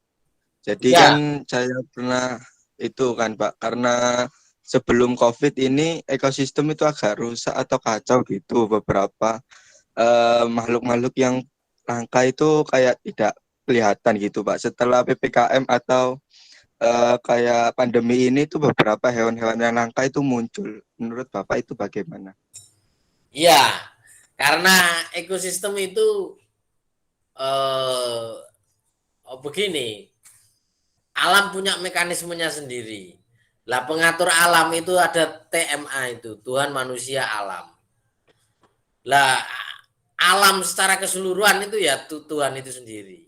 Jadi Ya. kan saya pernah itu kan, Pak, karena sebelum COVID ini ekosistem itu agak rusak atau kacau gitu, beberapa makhluk-makhluk yang langka itu kayak tidak kelihatan gitu, Pak. Setelah PPKM atau kayak pandemi ini tuh beberapa hewan-hewan yang langka itu muncul. Menurut Bapak itu bagaimana? Iya, karena ekosistem itu begini, alam punya mekanismenya sendiri. Lah pengatur alam itu ada TMA itu, Tuhan Manusia Alam. Lah alam secara keseluruhan itu ya Tuhan itu sendiri.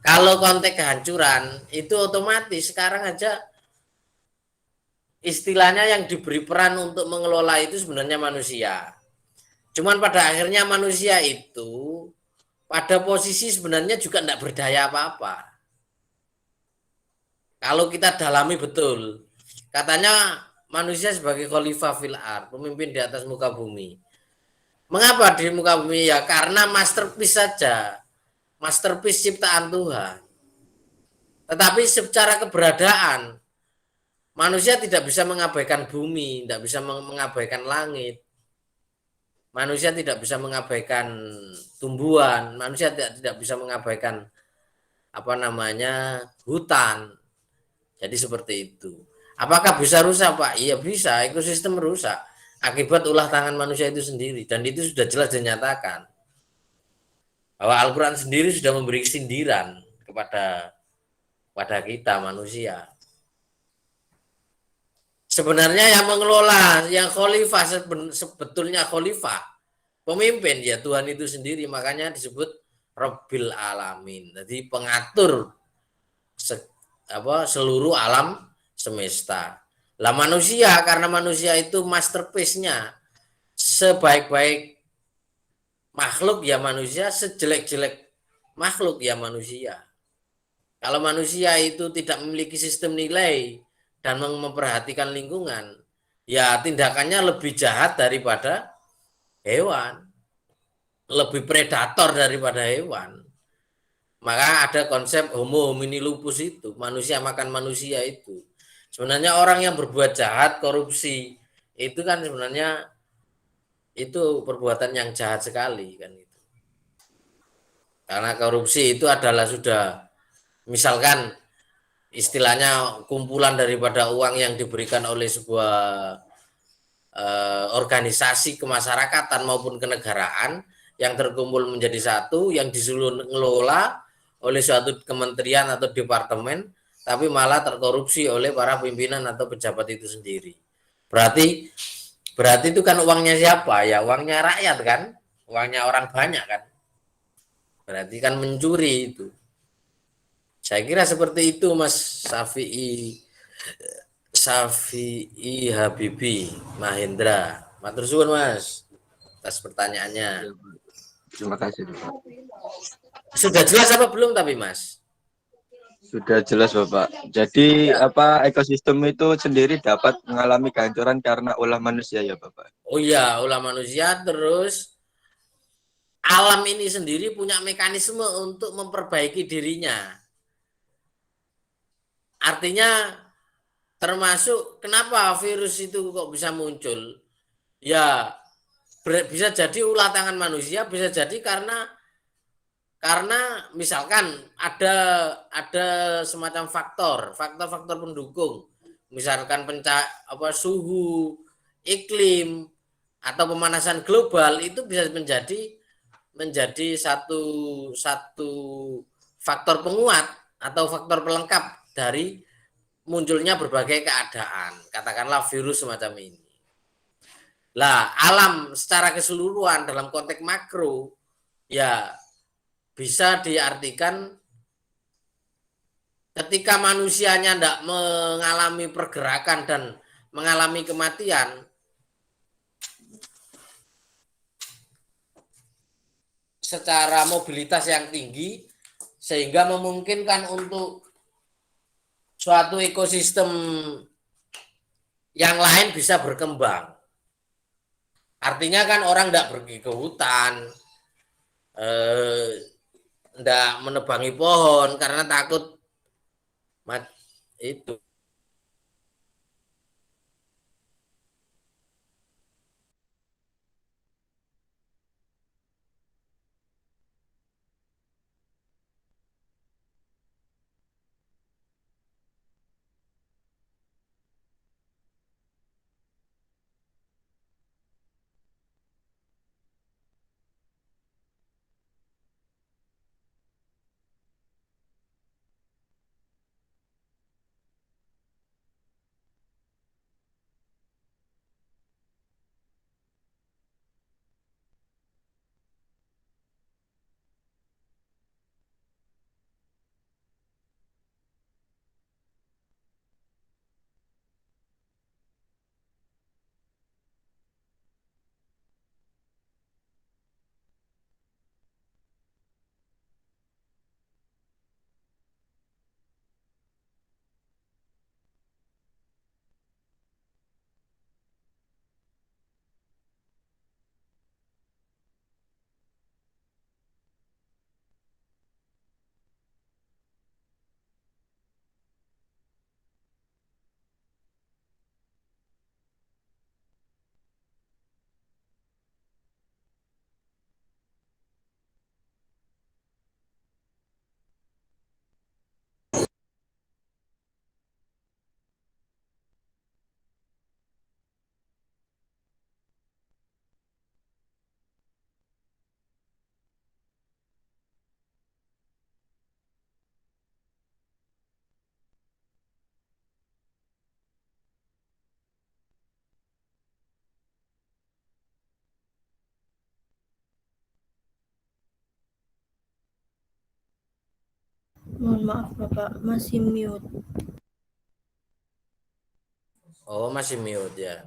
Kalau konteks kehancuran itu otomatis sekarang aja istilahnya yang diberi peran untuk mengelola itu sebenarnya manusia. Cuman pada akhirnya manusia itu pada posisi sebenarnya juga tidak berdaya apa-apa. Kalau kita dalami betul, katanya manusia sebagai khalifah fil ard, pemimpin di atas muka bumi. Mengapa di muka bumi? Ya karena masterpiece saja, masterpiece ciptaan Tuhan. Tetapi secara keberadaan, manusia tidak bisa mengabaikan bumi, tidak bisa mengabaikan langit. Manusia tidak bisa mengabaikan tumbuhan, manusia tidak bisa mengabaikan hutan. Jadi seperti itu. Apakah bisa rusak, Pak? Iya bisa, ekosistem rusak akibat ulah tangan manusia itu sendiri, dan itu sudah jelas dinyatakan bahwa Al-Quran sendiri sudah memberi sindiran kepada kita manusia. Sebenarnya yang mengelola, yang khalifah, sebetulnya khalifah, pemimpin ya Tuhan itu sendiri, makanya disebut Rabbil Alamin. Jadi pengatur seluruh alam semesta. Lah manusia, karena manusia itu masterpiece-nya, sebaik-baik makhluk ya manusia, sejelek-jelek makhluk ya manusia. Kalau manusia itu tidak memiliki sistem nilai dan memperhatikan lingkungan, ya tindakannya lebih jahat daripada hewan, lebih predator daripada hewan. Maka ada konsep homo homini lupus itu, manusia makan manusia itu. Sebenarnya orang yang berbuat jahat, korupsi, itu kan sebenarnya itu perbuatan yang jahat sekali kan itu. Karena korupsi itu adalah sudah misalkan istilahnya kumpulan daripada uang yang diberikan oleh sebuah organisasi kemasyarakatan maupun kenegaraan yang terkumpul menjadi satu, yang disuruh ngelola oleh suatu kementerian atau departemen, tapi malah terkorupsi oleh para pimpinan atau pejabat itu sendiri. Berarti itu kan uangnya siapa? Ya uangnya rakyat kan, uangnya orang banyak kan. Berarti kan mencuri itu. Saya kira seperti itu Mas Safi'i Habibi Mahendra. Matur suwun Mas atas pertanyaannya. Terima kasih Bapak. Sudah jelas apa belum tapi Mas? Sudah jelas Bapak. Jadi apa ekosistem itu sendiri dapat mengalami kehancuran karena ulah manusia ya Bapak. Oh iya, ulah manusia, terus alam ini sendiri punya mekanisme untuk memperbaiki dirinya. Artinya termasuk kenapa virus itu kok bisa muncul? Ya bisa jadi ulah tangan manusia, bisa jadi karena misalkan ada semacam faktor pendukung, misalkan suhu, iklim atau pemanasan global itu bisa menjadi satu faktor penguat atau faktor pelengkap dari munculnya berbagai keadaan, katakanlah virus semacam ini. Lah, alam secara keseluruhan dalam konteks makro ya bisa diartikan ketika manusianya tidak mengalami pergerakan dan mengalami kematian, secara mobilitas yang tinggi sehingga memungkinkan untuk suatu ekosistem yang lain bisa berkembang. Artinya kan orang tidak pergi ke hutan, tidak menebangi pohon karena takut itu. Mohon maaf Bapak, masih mute. Oh, masih mute ya.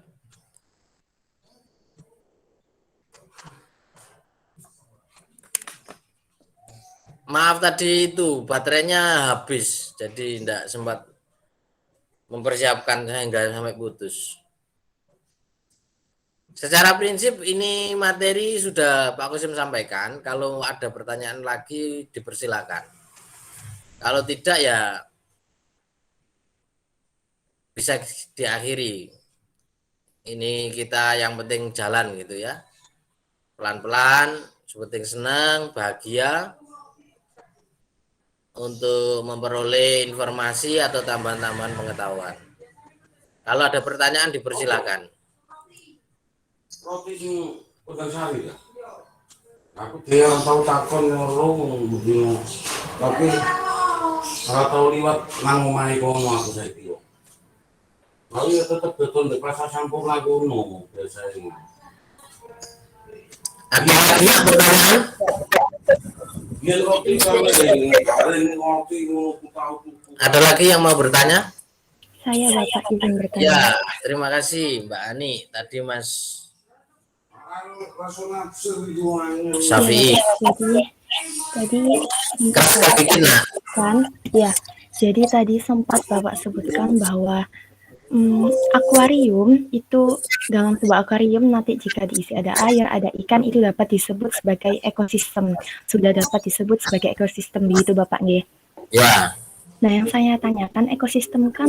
Maaf tadi itu baterainya habis, jadi tidak sempat mempersiapkan sehingga sampai putus. Secara prinsip ini materi sudah Pak Kusim sampaikan. Kalau ada pertanyaan lagi dipersilakan. Kalau tidak ya bisa diakhiri. Ini kita yang penting jalan gitu ya. Pelan-pelan, sepenting senang, bahagia untuk memperoleh informasi atau tambahan-tambahan pengetahuan. Kalau ada pertanyaan dipersilakan. Roti sing Pedang Sari ya. Aku dia tahu takon ngurung begini. Tapi kalau tahu liwat nang omahe kono aku saiki yo. Lalu ya tetep beton di pasar Sampurna kono biasanya. Ada lagi pertanyaan? Dia roti kalau kalian roti ngono tahu. Ada lagi yang mau bertanya? Saya Bapak izin bertanya. Ya, terima kasih Mbak Ani. Tadi Mas Syafi'i. Tadi Keras dikit nak. kan, ya. Jadi tadi sempat Bapak sebutkan bahwa akuarium itu dalam sebuah akuarium nanti jika diisi ada air, ada ikan itu dapat disebut sebagai ekosistem. Sudah dapat disebut sebagai ekosistem begitu Bapak nggih? Ya. Nah, yang saya tanyakan ekosistem kan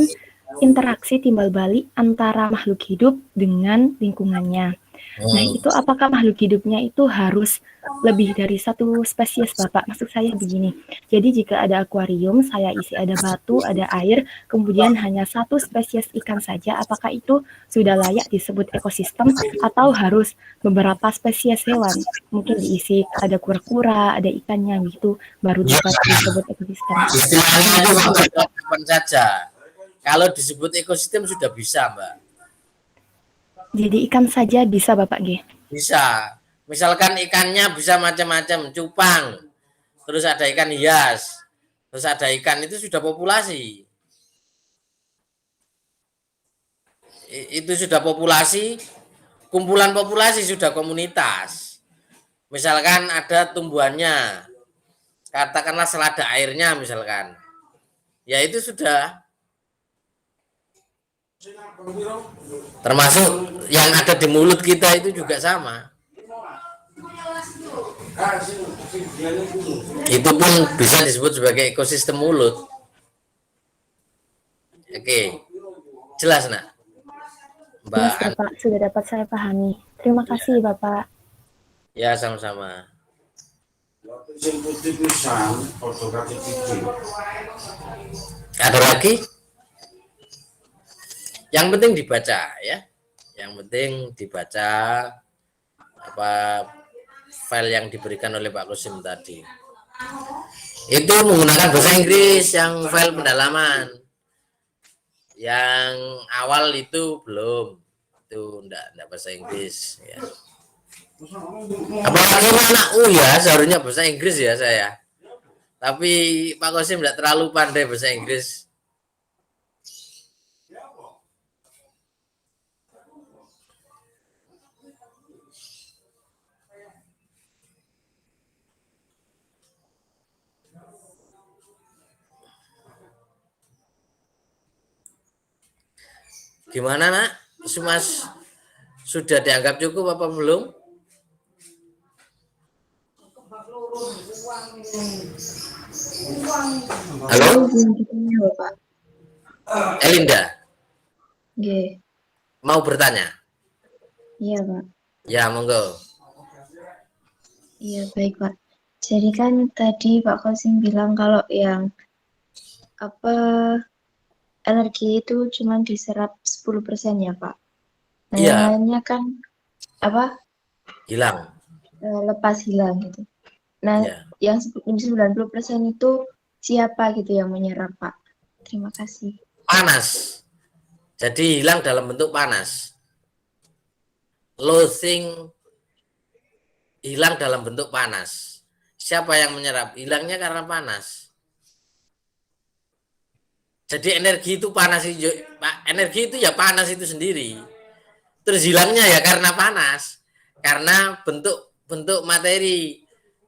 interaksi timbal balik antara makhluk hidup dengan lingkungannya. Nah, itu apakah makhluk hidupnya itu harus lebih dari satu spesies, Bapak? Maksud saya begini. Jadi jika ada akuarium, saya isi ada batu, ada air, kemudian hanya satu spesies ikan saja, apakah itu sudah layak disebut ekosistem atau harus beberapa spesies hewan? Mungkin diisi ada kura-kura, ada ikannya gitu, baru dapat disebut ekosistem. Istilahnya itu kapan saja. Kalau disebut ekosistem sudah bisa, Mbak. Jadi ikan saja bisa Bapak G? Bisa. Misalkan ikannya bisa macam-macam, cupang. Terus ada ikan hias. Terus ada ikan itu sudah populasi. Itu sudah populasi, kumpulan populasi sudah komunitas. Misalkan ada tumbuhannya, katakanlah selada airnya misalkan. Ya itu sudah termasuk yang ada di mulut kita itu juga sama. Itu pun bisa disebut sebagai ekosistem mulut. Oke, jelas nak? Mbak. Yes, Bapak, sudah dapat saya pahami. Terima kasih Bapak. Ya, sama-sama. Ada lagi? Yang penting dibaca ya. Yang penting dibaca apa file yang diberikan oleh Pak Kusim tadi. Itu menggunakan bahasa Inggris yang file pendalaman. Yang awal itu belum. Itu enggak bahasa Inggris ya. Apalagi anak U ya, seharusnya bahasa Inggris ya saya. Tapi Pak Kusim enggak terlalu pandai bahasa Inggris. Gimana nak? Mas sudah dianggap cukup apa belum? Halo? Bapak. Elinda? G. Mau bertanya? Iya Pak. Ya, monggo. Iya baik Pak. Jadi kan tadi Pak Kosim bilang kalau yang apa energi itu cuma diserap 10% ya Pak. Nah, Iya. yang lainnya kan apa? Hilang. Lepas hilang gitu. Nah, Ya. yang 90% itu siapa gitu yang menyerap Pak? Terima kasih. Panas. Jadi hilang dalam bentuk panas. Losing hilang dalam bentuk panas. Siapa yang menyerap? Hilangnya karena panas. Jadi energi itu panas, energi itu ya panas itu sendiri. Terus hilangnya ya karena panas, karena bentuk materi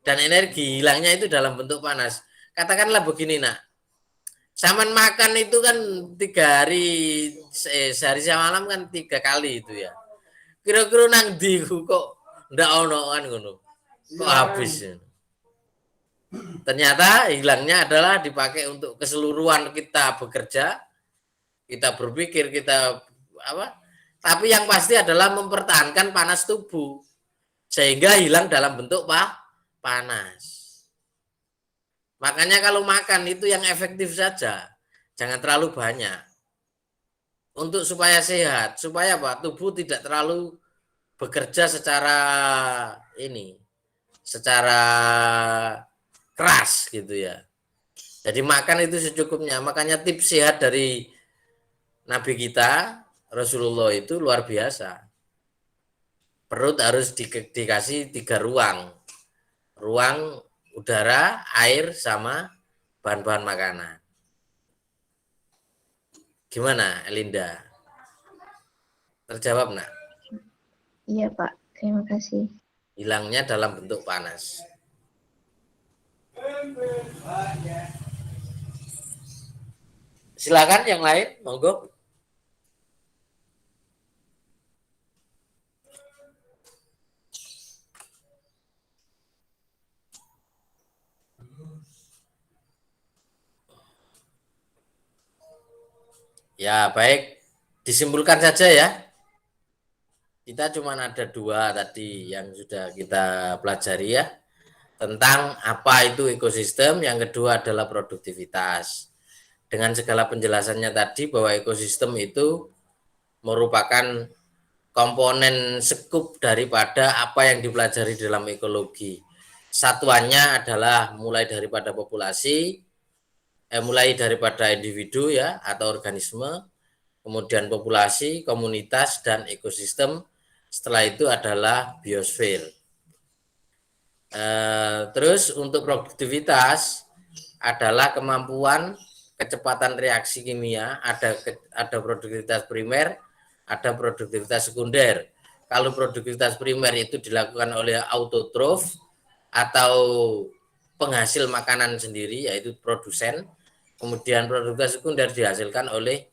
dan energi hilangnya itu dalam bentuk panas. Katakanlah begini nak, zaman makan itu kan 3 hari, sehari semalam kan 3 kali itu ya. Kira-kira nang di kok ndak ono kan ngono. Kok habis. Ternyata hilangnya adalah dipakai untuk keseluruhan kita bekerja, kita berpikir, kita apa? Tapi yang pasti adalah mempertahankan panas tubuh sehingga hilang dalam bentuk panas. Makanya kalau makan itu yang efektif saja, jangan terlalu banyak. Untuk supaya sehat, supaya apa? Tubuh tidak terlalu bekerja secara keras gitu ya. Jadi makan itu secukupnya. Makanya tips sehat dari Nabi kita Rasulullah itu luar biasa. Perut harus dikasih 3 ruang. Ruang udara, air, sama bahan-bahan makanan. Gimana, Elinda? Terjawab, nak? Iya, Pak. Terima kasih. Hilangnya dalam bentuk panas. Silakan yang lain, monggo. Ya, baik. Disimpulkan saja ya. Kita cuma ada 2 tadi yang sudah kita pelajari ya. Tentang apa itu ekosistem, yang kedua adalah produktivitas. Dengan segala penjelasannya tadi bahwa ekosistem itu merupakan komponen sekup daripada apa yang dipelajari dalam ekologi. Satuannya adalah mulai daripada populasi, mulai daripada individu ya atau organisme, kemudian populasi, komunitas, dan ekosistem. Setelah itu adalah biosfer. Terus untuk produktivitas adalah kemampuan kecepatan reaksi kimia, ada produktivitas primer, ada produktivitas sekunder. Kalau produktivitas primer itu dilakukan oleh autotrof atau penghasil makanan sendiri, yaitu produsen. Kemudian produktivitas sekunder dihasilkan oleh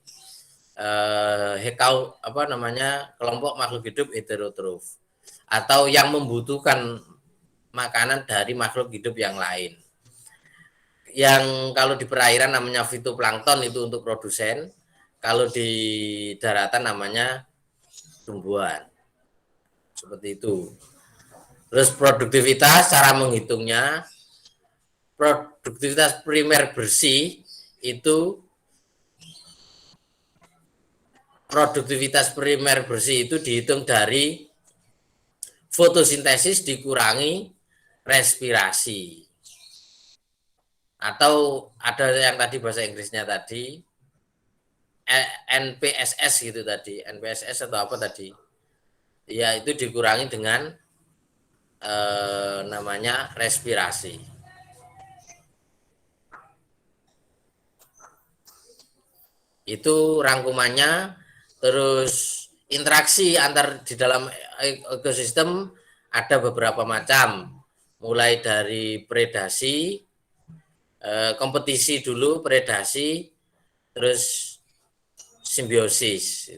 kelompok makhluk hidup heterotrof atau yang membutuhkan makanan dari makhluk hidup yang lain. Yang kalau di perairan namanya fitoplankton itu untuk produsen, kalau di daratan namanya tumbuhan. Seperti itu. Terus produktivitas, cara menghitungnya, produktivitas primer bersih itu dihitung dari fotosintesis dikurangi respirasi. Atau ada yang tadi bahasa Inggrisnya tadi NPSS gitu tadi, NPSS atau apa tadi? Ya itu dikurangi dengan namanya respirasi. Itu rangkumannya. Terus interaksi antar di dalam ekosistem ada beberapa macam, mulai dari predasi, kompetisi dulu, predasi, terus simbiosis.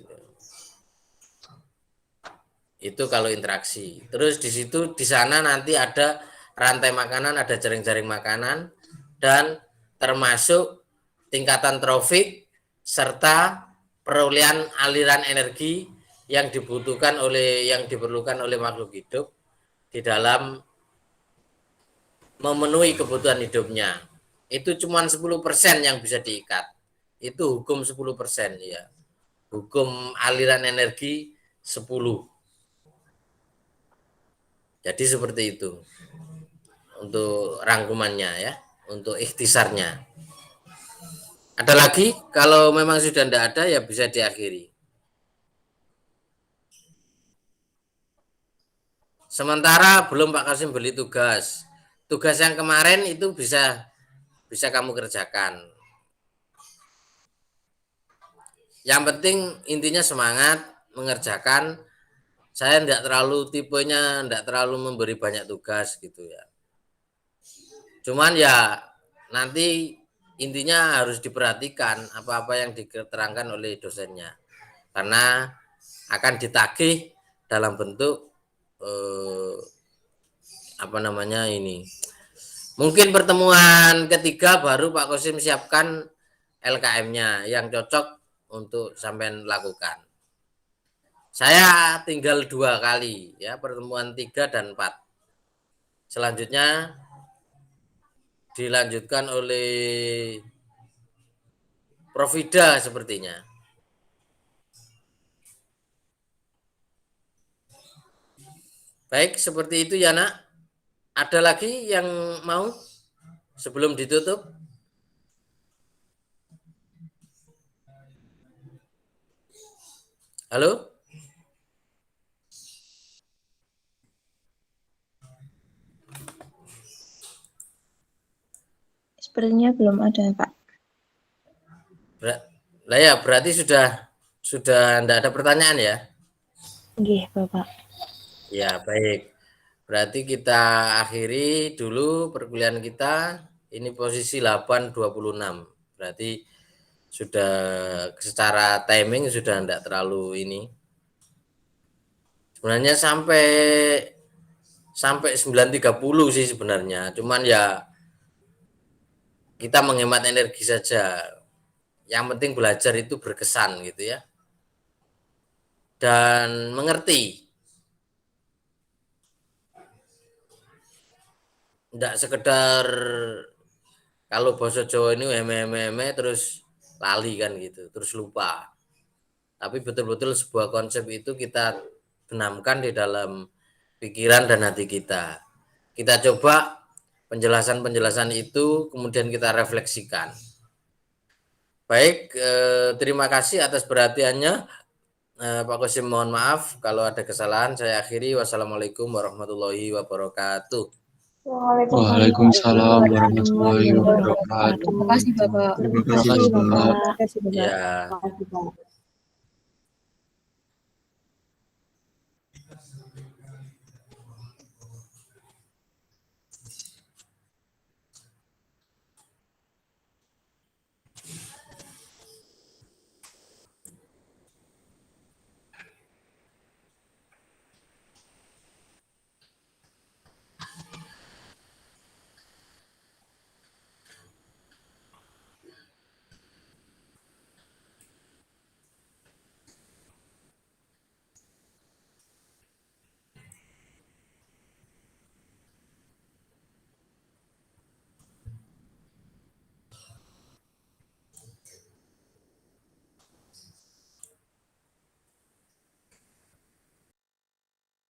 Itu kalau interaksi. Terus di situ di sana nanti ada rantai makanan, ada jaring-jaring makanan, dan termasuk tingkatan trofik serta perolehan aliran energi yang diperlukan oleh makhluk hidup di dalam memenuhi kebutuhan hidupnya. Itu cuma 10% yang bisa diikat. Itu hukum 10% ya. Hukum aliran energi 10. Jadi seperti itu. Untuk rangkumannya ya, untuk ikhtisarnya. Ada lagi? Kalau memang sudah tidak ada ya bisa diakhiri. Sementara belum Pak Kasim beli tugas. Tugas yang kemarin itu bisa kamu kerjakan. Yang penting intinya semangat mengerjakan. Saya tidak terlalu memberi banyak tugas gitu ya. Cuman ya nanti intinya harus diperhatikan apa-apa yang diterangkan oleh dosennya, karena akan ditagih dalam bentuk mungkin pertemuan ketiga baru Pak Kosim siapkan LKM-nya yang cocok untuk sampean lakukan. Saya tinggal 2 kali ya, pertemuan 3 dan 4. Selanjutnya dilanjutkan oleh Prof. Ida sepertinya. Baik, seperti itu ya nak. Ada lagi yang mau sebelum ditutup? Halo? Sepertinya belum ada, Pak. Lah ya, berarti sudah enggak ada pertanyaan ya? Nggih, Bapak. Ya, baik. Berarti kita akhiri dulu perkuliahan kita. Ini posisi 8.26. Berarti sudah secara timing sudah enggak terlalu ini. Sebenarnya sampai 9.30 sih sebenarnya. Cuman ya kita menghemat energi saja. Yang penting belajar itu berkesan gitu ya. Dan mengerti. Enggak sekedar kalau bahasa Jawa ini meme terus lali kan gitu, terus lupa. Tapi betul-betul sebuah konsep itu kita benamkan di dalam pikiran dan hati kita. Kita coba penjelasan-penjelasan itu kemudian kita refleksikan. Baik, terima kasih atas perhatiannya. Pak Kosim mohon maaf kalau ada kesalahan, saya akhiri. Wassalamualaikum warahmatullahi wabarakatuh. Waalaikumsalam warahmatullahi wabarakatuh. Terima kasih Bapak. Terima kasih, Bapak. Ya.